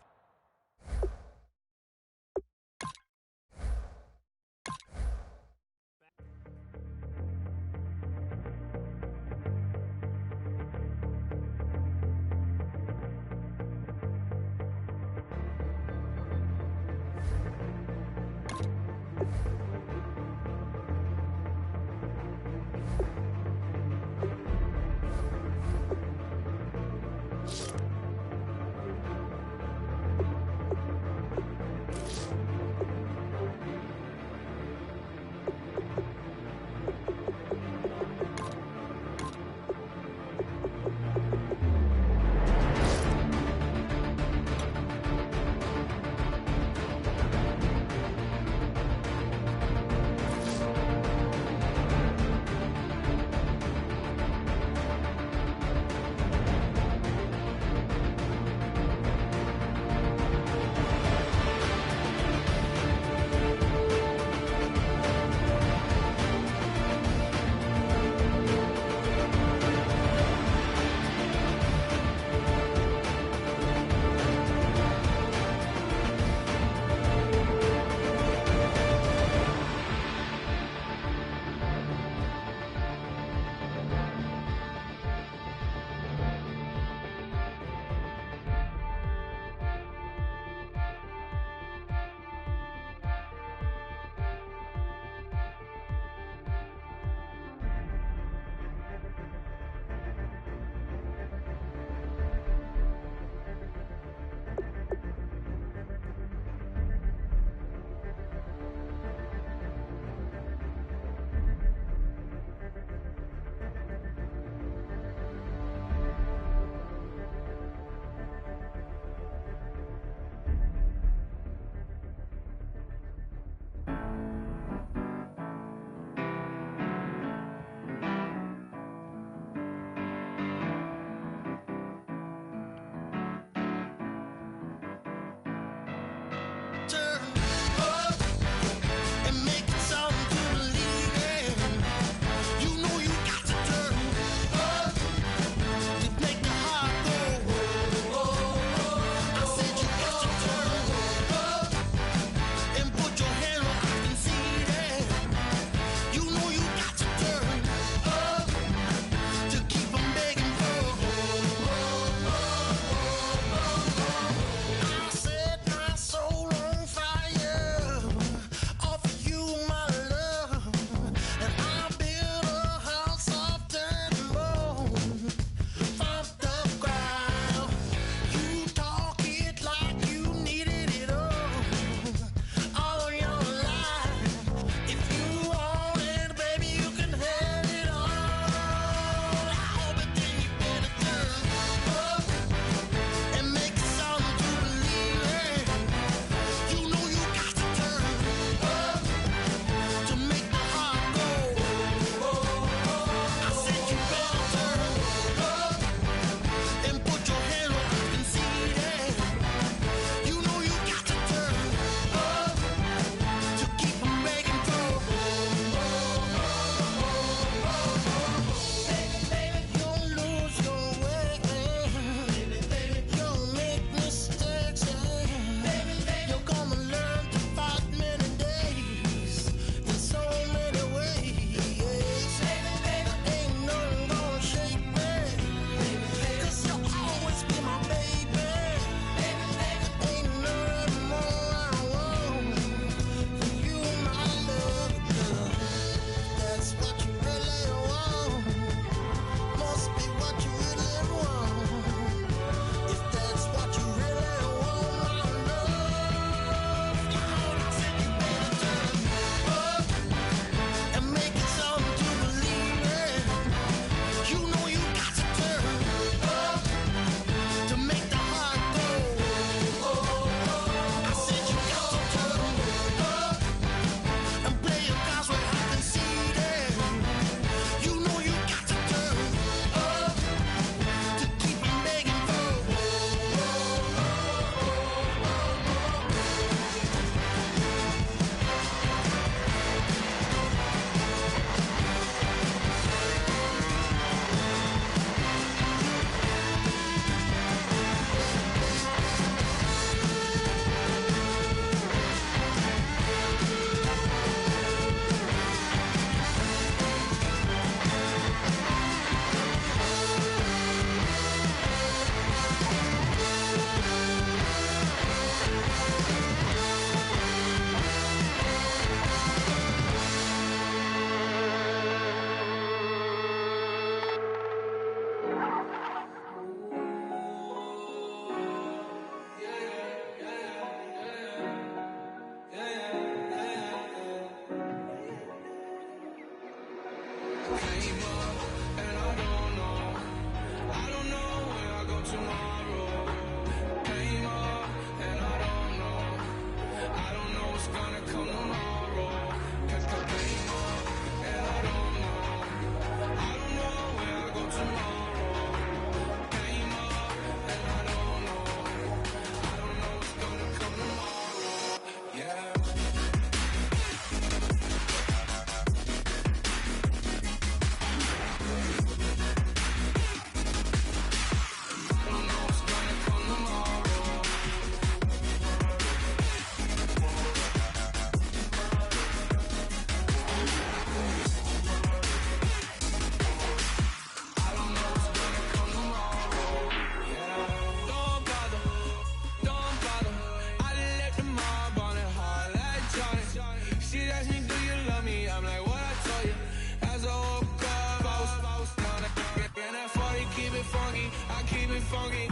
C: funky.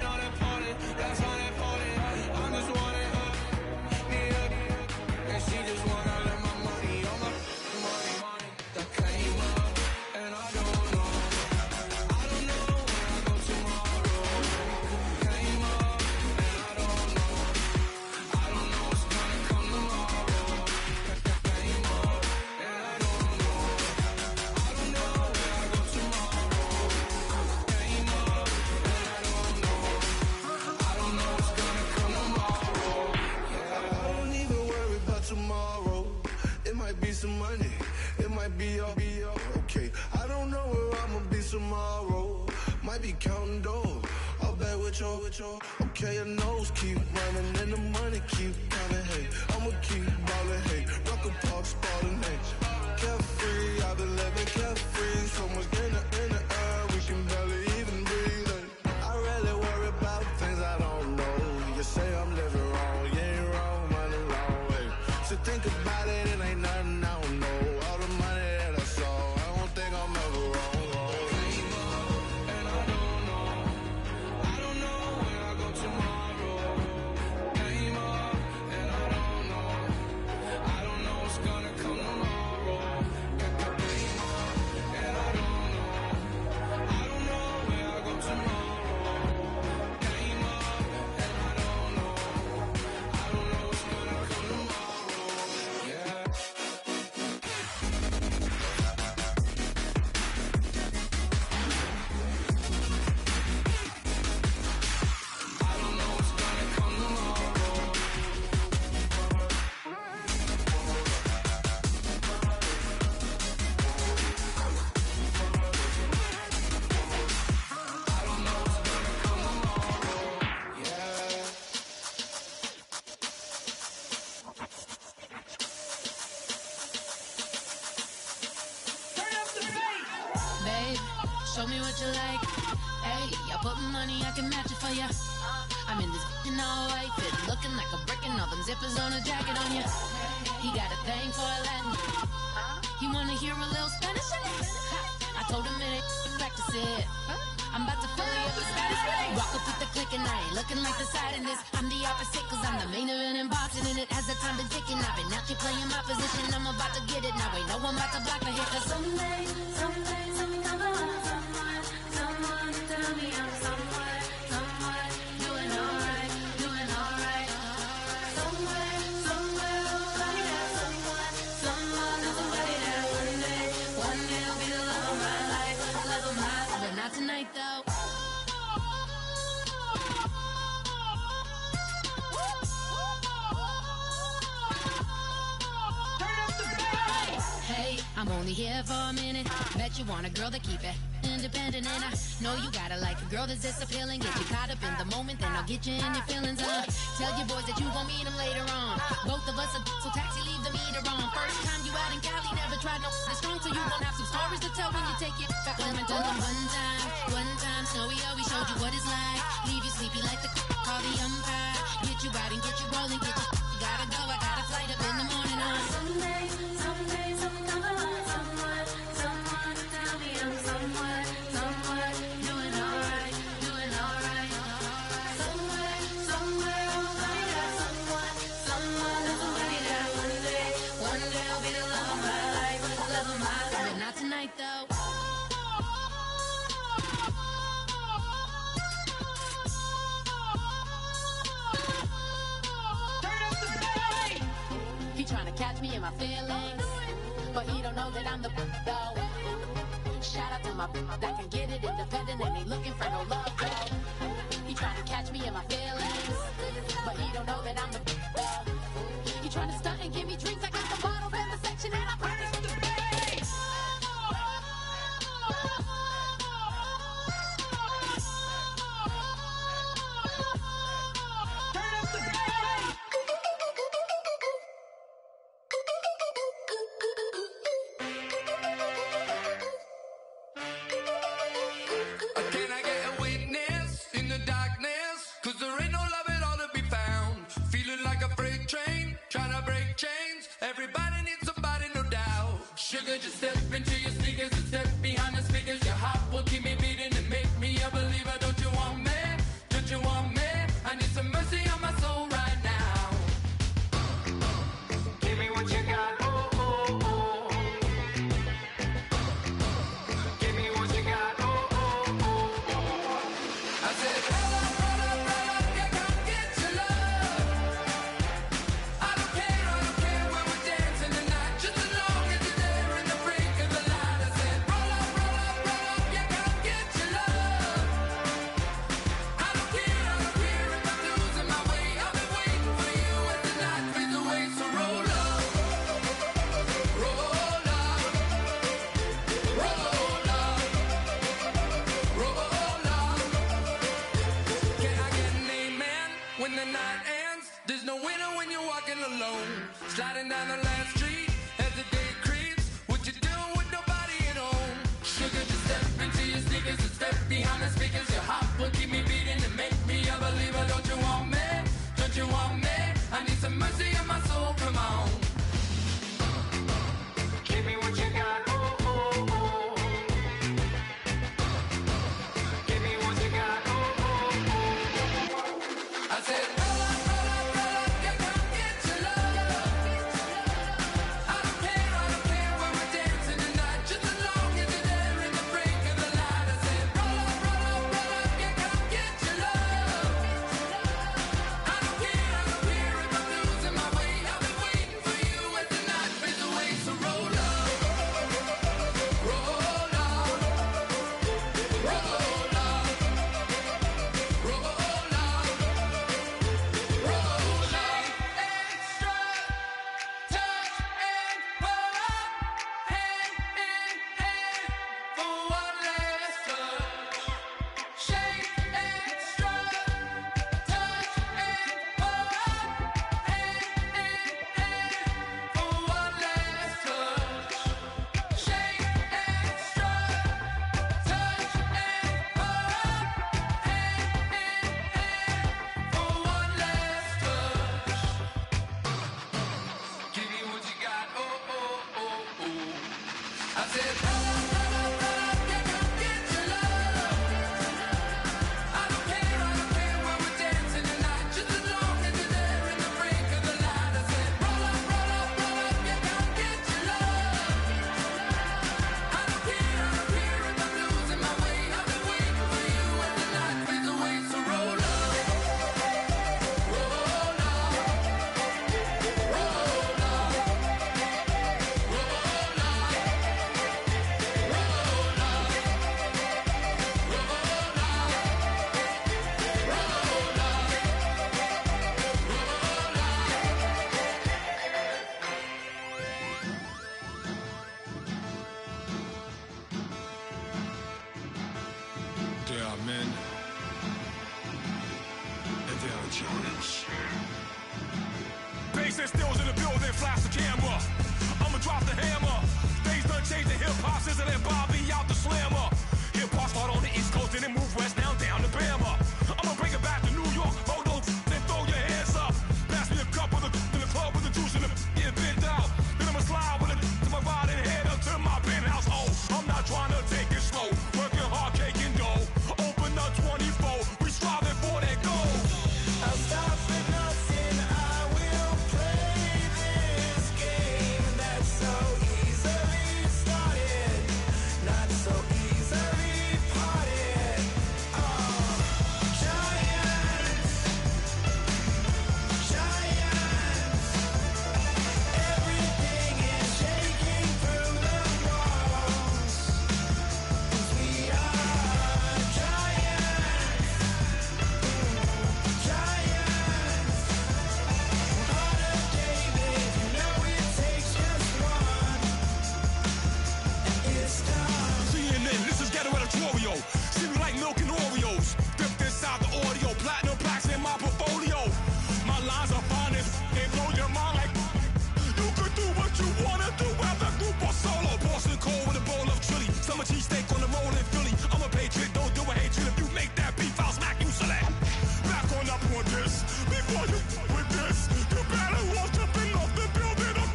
C: Not important, that's unimportant. I'm just wanting her, me up. And she just wanna let my money on my money. That came up, and I don't know. I don't know where I go tomorrow. Came up, and I don't know. I don't know what's gonna come tomorrow. Came up, and I don't know. I don't know where I go tomorrow. Came up, and I don't know. I don't know what's gonna come tomorrow. Yeah, I don't even worry about tomorrow. It might be some money. It might be all okay. I don't know where I'ma be tomorrow. Might be counting dough. I'll bet with your. Okay, your nose keep running and the money keep coming. Hey, I'ma keep ballin'. Hey, rock a park, spallin'. Hey, carefree. I've been living carefree. Somewhere in the air, we can barely even breathe. Hey, I rarely worry about things I don't know. You say I'm living wrong, you ain't wrong, money long way. So think about it, it ain't nothing I don't know. All the money that I saw, I don't think I'm ever wrong. Came up, and I don't know. I don't know where I go tomorrow. Came up, and I don't know. I don't know what's gonna come tomorrow. Came up, and I don't know. I don't know where I go tomorrow. Came up, and I don't know. I don't know what's gonna come tomorrow. Yeah. I don't know what's gonna come tomorrow. I don't know what's gonna come tomorrow. Yeah.
G: Babe, show me what you like. Hey, I put money, I can match it for ya. I'm in this in all white fit, looking like a brick and all them zippers on a jacket on ya. He got a thing for a Latin. He wanna hear a little Spanish in it. I told him it ain't practice it. I'm about to fully up the status. Rock up with the click and I ain't looking like the side in this. I'm the opposite cause I'm the main event and boxing in it. As the time been ticking, I've been out here playing my position. I'm about to get it now. Ain't no one about to block the hit. Cause someday, something come along. Someone to tell me I'm somewhere, doing alright. Somewhere, somebody that someone, and somebody that one day will be the love of my life, but not tonight though. Hey, I'm only here for a minute. Bet you want a girl to keep it independent, and I know you gotta like a girl that's this appealing. Get you caught up in the moment, then I'll get you in your feelings. Tell your boys that you gon' meet them later on. Both of us are so taxi, leave the meter on. First time you out in Cali, never tried no this strong, so you gon' have some stories to tell when you take it back home and tell them one time, Snowy always showed you what it's like. Leave you sleepy like the call the umpire. Get you out and get you rolling, get you gotta go. I got a flight up in the morning on someday, something come along. Someone to tell me I'm somewhere, doing alright. Somewhere, somebody that someone, and somebody that one day will be the love of my life, but not tonight though. He tryna catch me in my feelings, but he don't know that I'm the though. Shout out to my that can get it independent and ain't looking for no love though. He tryna catch me in my feelings, but he don't know that I'm the though. He tryna stunt and give me drinks. I got the bottles in the section and I promise to pay.
C: Can I get a witness in the darkness? 'Cause there ain't no love at all to be found. Feeling like a freak said, roll up, yeah, come get your love. I don't care when we're dancing tonight, just as long as you're there in the brink of the light. I said, roll up, yeah, come get your love. I don't care if I'm losing my way. I've been waiting for you as the night fades away. So roll up, roll up, roll up, roll up, roll up.
H: There are men, and there are giants.
F: Bass and stills in the building, flash the camera. I'ma drop the hammer. Things done changed the hip-hop since I let Bobby out the slammer. Hip-hop start on the East Coast and then move west down to Bama. I'ma bring it back to New York. Hold on, then throw your hands up. Pass me a cup of the in the club with the juice and the get bent out. Then I'ma slide with it to my ride and head up to my penthouse. Oh, I'm not trying to take it slow. Working hard, caking dough. Open up 24. We striving for that goal.
C: I'll stop for nothing. I will play this game that's so easily started, not so easily parted. Oh, giants, giants. Everything is shaking through the walls. 'Cause we are giants, giants. Heart of David, you know it takes just one, and it's time.
F: CNN, this is ghetto editorial. See me like milk and Oreos. Dipped inside the audio, platinum plaques in my portfolio. My lines are finest, they blow your mind like you could do what you wanna do, whether group or solo. Boston cold with a bowl of chili, summer cheesesteak on the roll in Philly. I'm a patriot, don't do a hatred. If you make that beef, I'll smack you select. Back on up on this, before you with this, you better walk jumping off the building up.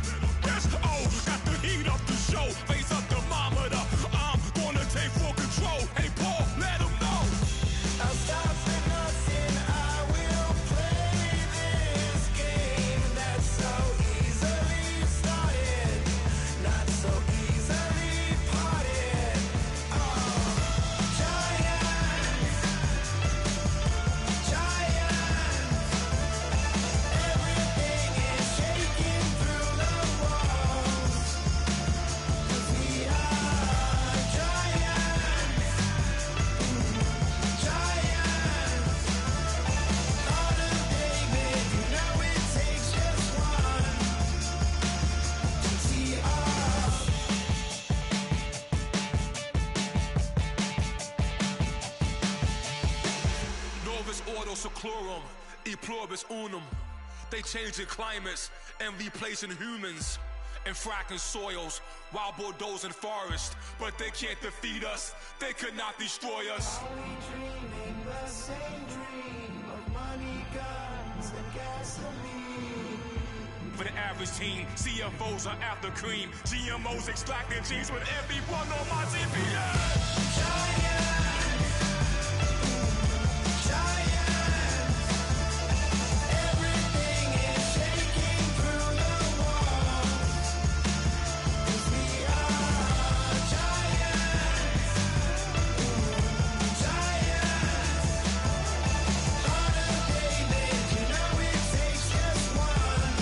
F: Yes, oh, got the heat up the show, face up the thermometer. I'm gonna take full control. Hey Paul, let him know.
C: I'll stop for nothing. I will play this game that's so easily started, not so easily parted. Oh, giants, giants. Everything is shaking through the walls. 'Cause we are giants, giants. Heart of David, you know it takes just one. TR.
F: Novus ordo seclorum, e pluribus unum. They changing climates and replacing humans and fracking soils while bulldozing forests. But they can't defeat us, they could not destroy us.
C: Are we dreaming the same dream of money, guns, and gasoline?
F: For the average team, CFOs are after cream. GMOs extracting genes with everyone on my TV.
C: Giants, giants. Everything is shaking through the walls. 'Cause we are giants, giants. Heart of David, you know it takes just one.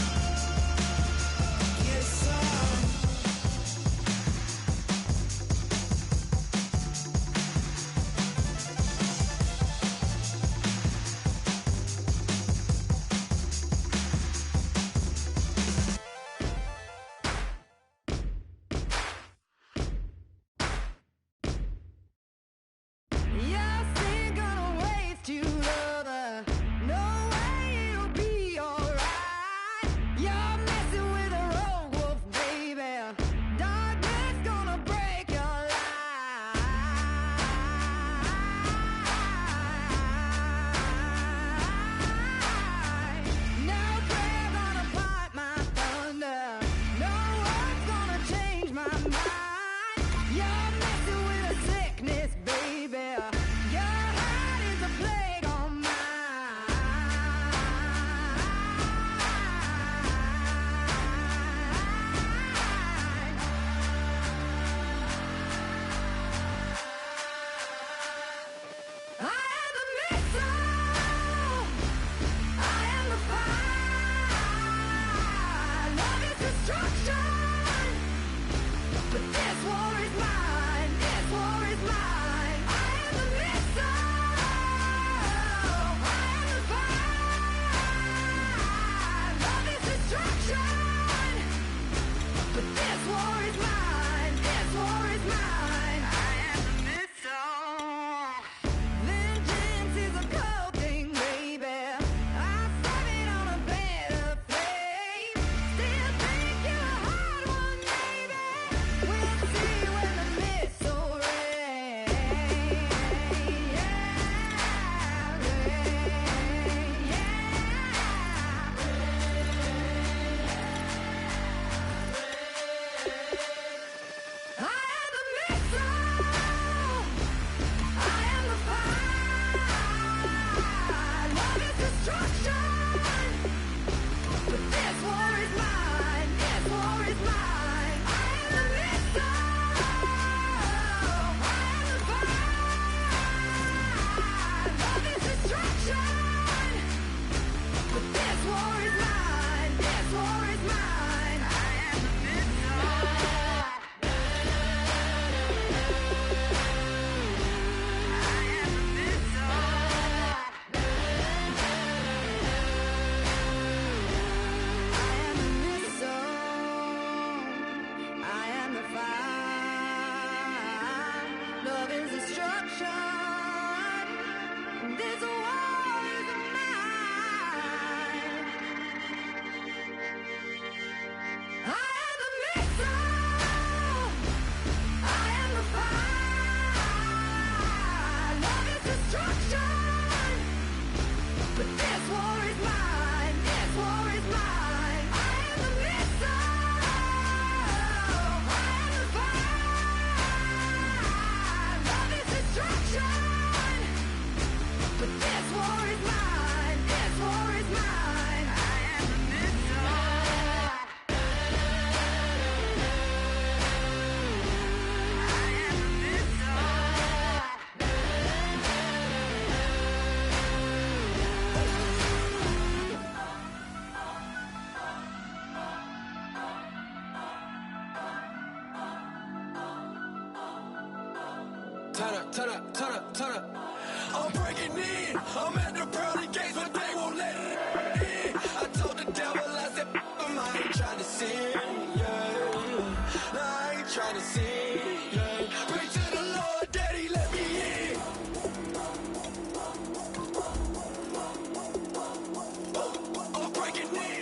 C: Get some. I'm breaking in. I'm at the pearly gates, but they won't let it in. I told the devil, I said, I ain't trying to sin, yeah. No, I ain't trying to sin, yeah. Pray to the Lord, Daddy, let me in. I'm breaking in.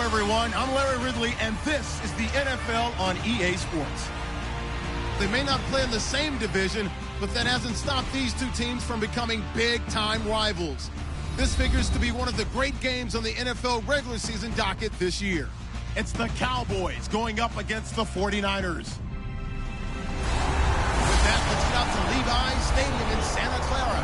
E: Everyone, I'm Larry Ridley, and this is the NFL on EA Sports. They may not play in the same division, but that hasn't stopped these two teams from becoming big-time rivals. This figures to be one of the great games on the NFL regular season docket this year. It's the Cowboys going up against the 49ers. With that, let's get out to Levi's Stadium in Santa Clara.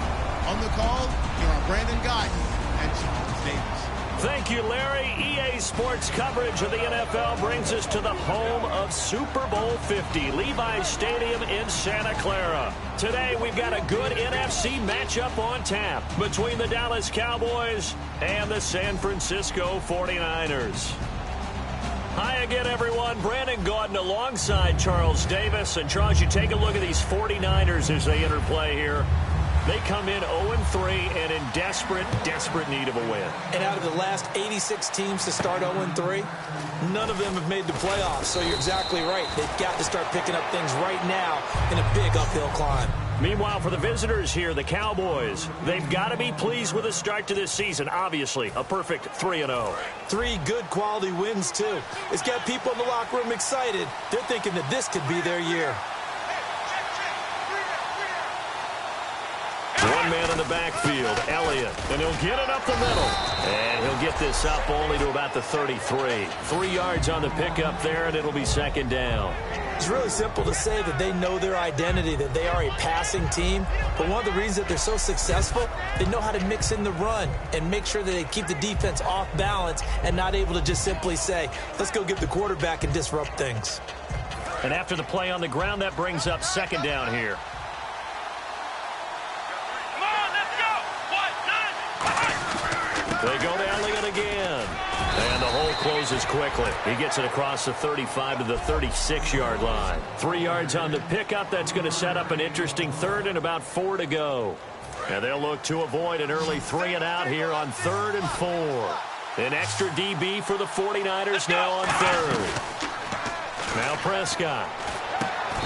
E: On the call, here are Brandon Guyton and Charles Davis.
B: Thank you, Larry. EA Sports coverage of the NFL brings us to the home of Super Bowl 50, Levi's Stadium in Santa Clara. Today, we've got a good NFC matchup on tap between the Dallas Cowboys and the San Francisco 49ers. Hi again, everyone. Brandon Gautin alongside Charles Davis. And, Charles, you take a look at these 49ers as they enter play here. They come in 0-3 and in desperate need of a win.
A: And out of the last 86 teams to start 0-3, none of them have made the playoffs. So you're exactly right. They've got to start picking up things right now in a big uphill climb.
B: Meanwhile, for the visitors here, the Cowboys, they've got to be pleased with the start to this season. Obviously, a perfect 3-0.
A: 3 good quality wins, too. It's got people in the locker room excited. They're thinking that this could be their year.
B: One man in the backfield, Elliott, and he'll get it up the middle. And he'll get this up only to about the 33. 3 yards on the pickup there, and it'll be second down.
A: It's really simple to say that they know their identity, that they are a passing team. But one of the reasons that they're so successful, they know how to mix in the run and make sure that they keep the defense off balance and not able to just simply say, let's go get the quarterback and disrupt things.
B: And after the play on the ground, that brings up second down here. They go to Elliott again. And the hole closes quickly. He gets it across the 35 to the 36-yard line. 3 yards on the pickup. That's going to set up an interesting third and about 4 to go. And they'll look to avoid an early 3 and out here on 3rd and 4. An extra DB for the 49ers now on 3rd. Now Prescott.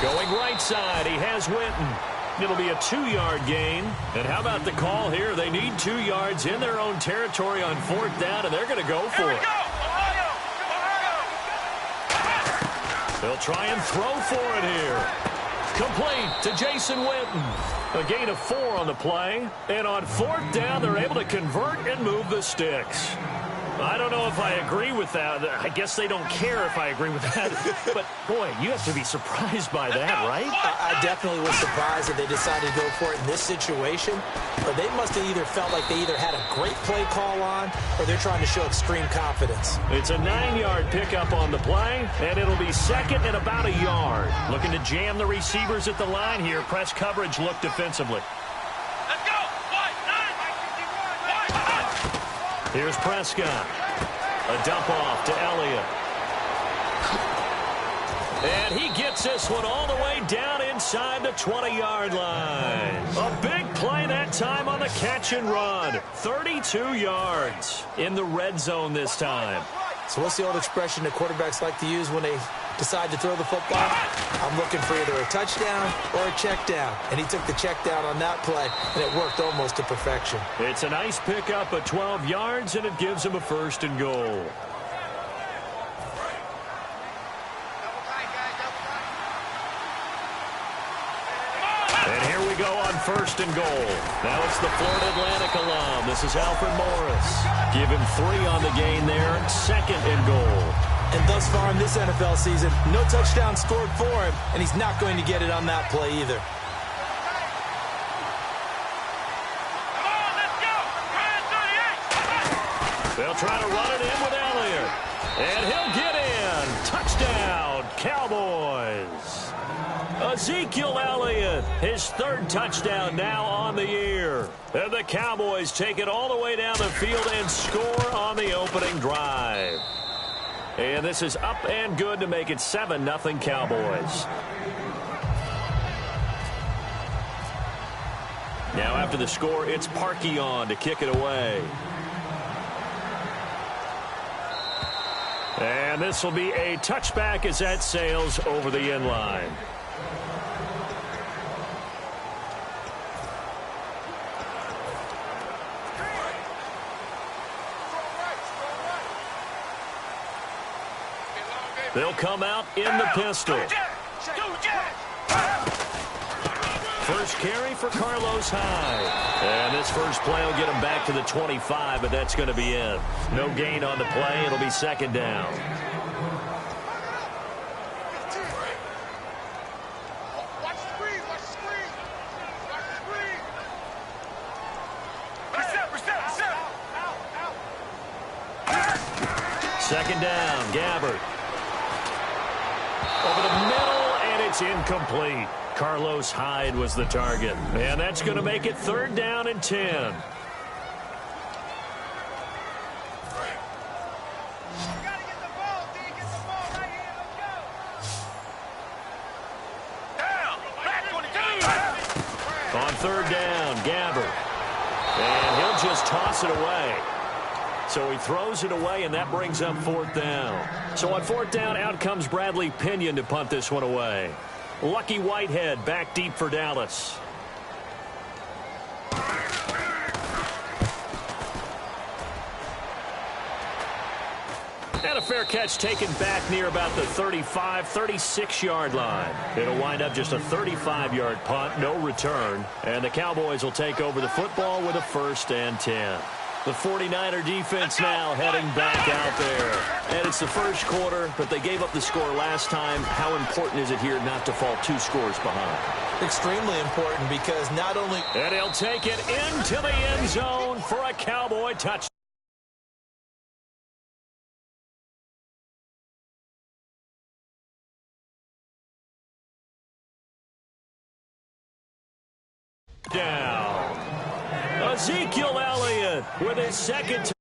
B: Going right side. He has Witten. It'll be a 2-yard gain. And how about the call here? They need 2 yards in their own territory on 4th down, and they're going to go for it. They'll try and throw for it here. Complete to Jason Witten. A gain of 4 on the play. And on 4th down, they're able to convert and move the sticks. I don't know if I agree with that. I guess they don't care if I agree with that. But, boy, you have to be surprised by that, right?
A: I definitely was surprised that they decided to go for it in this situation. But they must have either felt like they either had a great play call on or they're trying to show extreme confidence.
B: It's a 9-yard pickup on the play, and it'll be second and about a yard. Looking to jam the receivers at the line here. Press coverage look defensively. Here's Prescott. A dump off to Elliott. And he gets this one all the way down inside the 20-yard line. A big play that time on the catch and run. 32 yards in the red zone this time.
A: So what's the old expression that quarterbacks like to use when they decide to throw the football? I'm looking for either a touchdown or a check down. And he took the check down on that play, and it worked almost to perfection.
B: It's a nice pickup of 12 yards, and it gives him a 1st and goal. And here we go on 1st and goal. Now it's the Florida Atlantic alum. This is Alfred Morris. Give him 3 on the gain there. 2nd and goal.
A: And thus far in this NFL season, no touchdown scored for him, and he's not going to get it on that play either.
B: They'll try to run it in with Elliott. And he'll get in. Touchdown, Cowboys. Ezekiel Elliott, his 3rd touchdown now on the year. And the Cowboys take it all the way down the field and score on the opening drive. And this is up and good to make it 7-0 Cowboys. Now after the score, it's Parkey on to kick it away. And this will be a touchback as that sails over the end line. They'll come out in the pistol. First carry for Carlos Hyde. And this first play will get him back to the 25, but that's going to be it. No gain on the play. It'll be 2nd down. Second down, Gabbert. Over the middle, and it's incomplete. Carlos Hyde was the target. And that's going to make it 3rd down and 10. On 3rd down, Gabbert. And he'll just toss it away. So he throws it away, and that brings up 4th down. So on 4th down, out comes Bradley Pinion to punt this one away. Lucky Whitehead back deep for Dallas. And a fair catch taken back near about the 35, 36-yard line. It'll wind up just a 35-yard punt, no return. And the Cowboys will take over the football with a 1st and 10. The 49er defense now heading back out there. And it's the first quarter, but they gave up the score last time. How important is it here not to fall 2 scores behind?
A: Extremely important because not only...
B: And he'll take it into the end zone for a Cowboy touchdown. down. Ezekiel Elliott with his second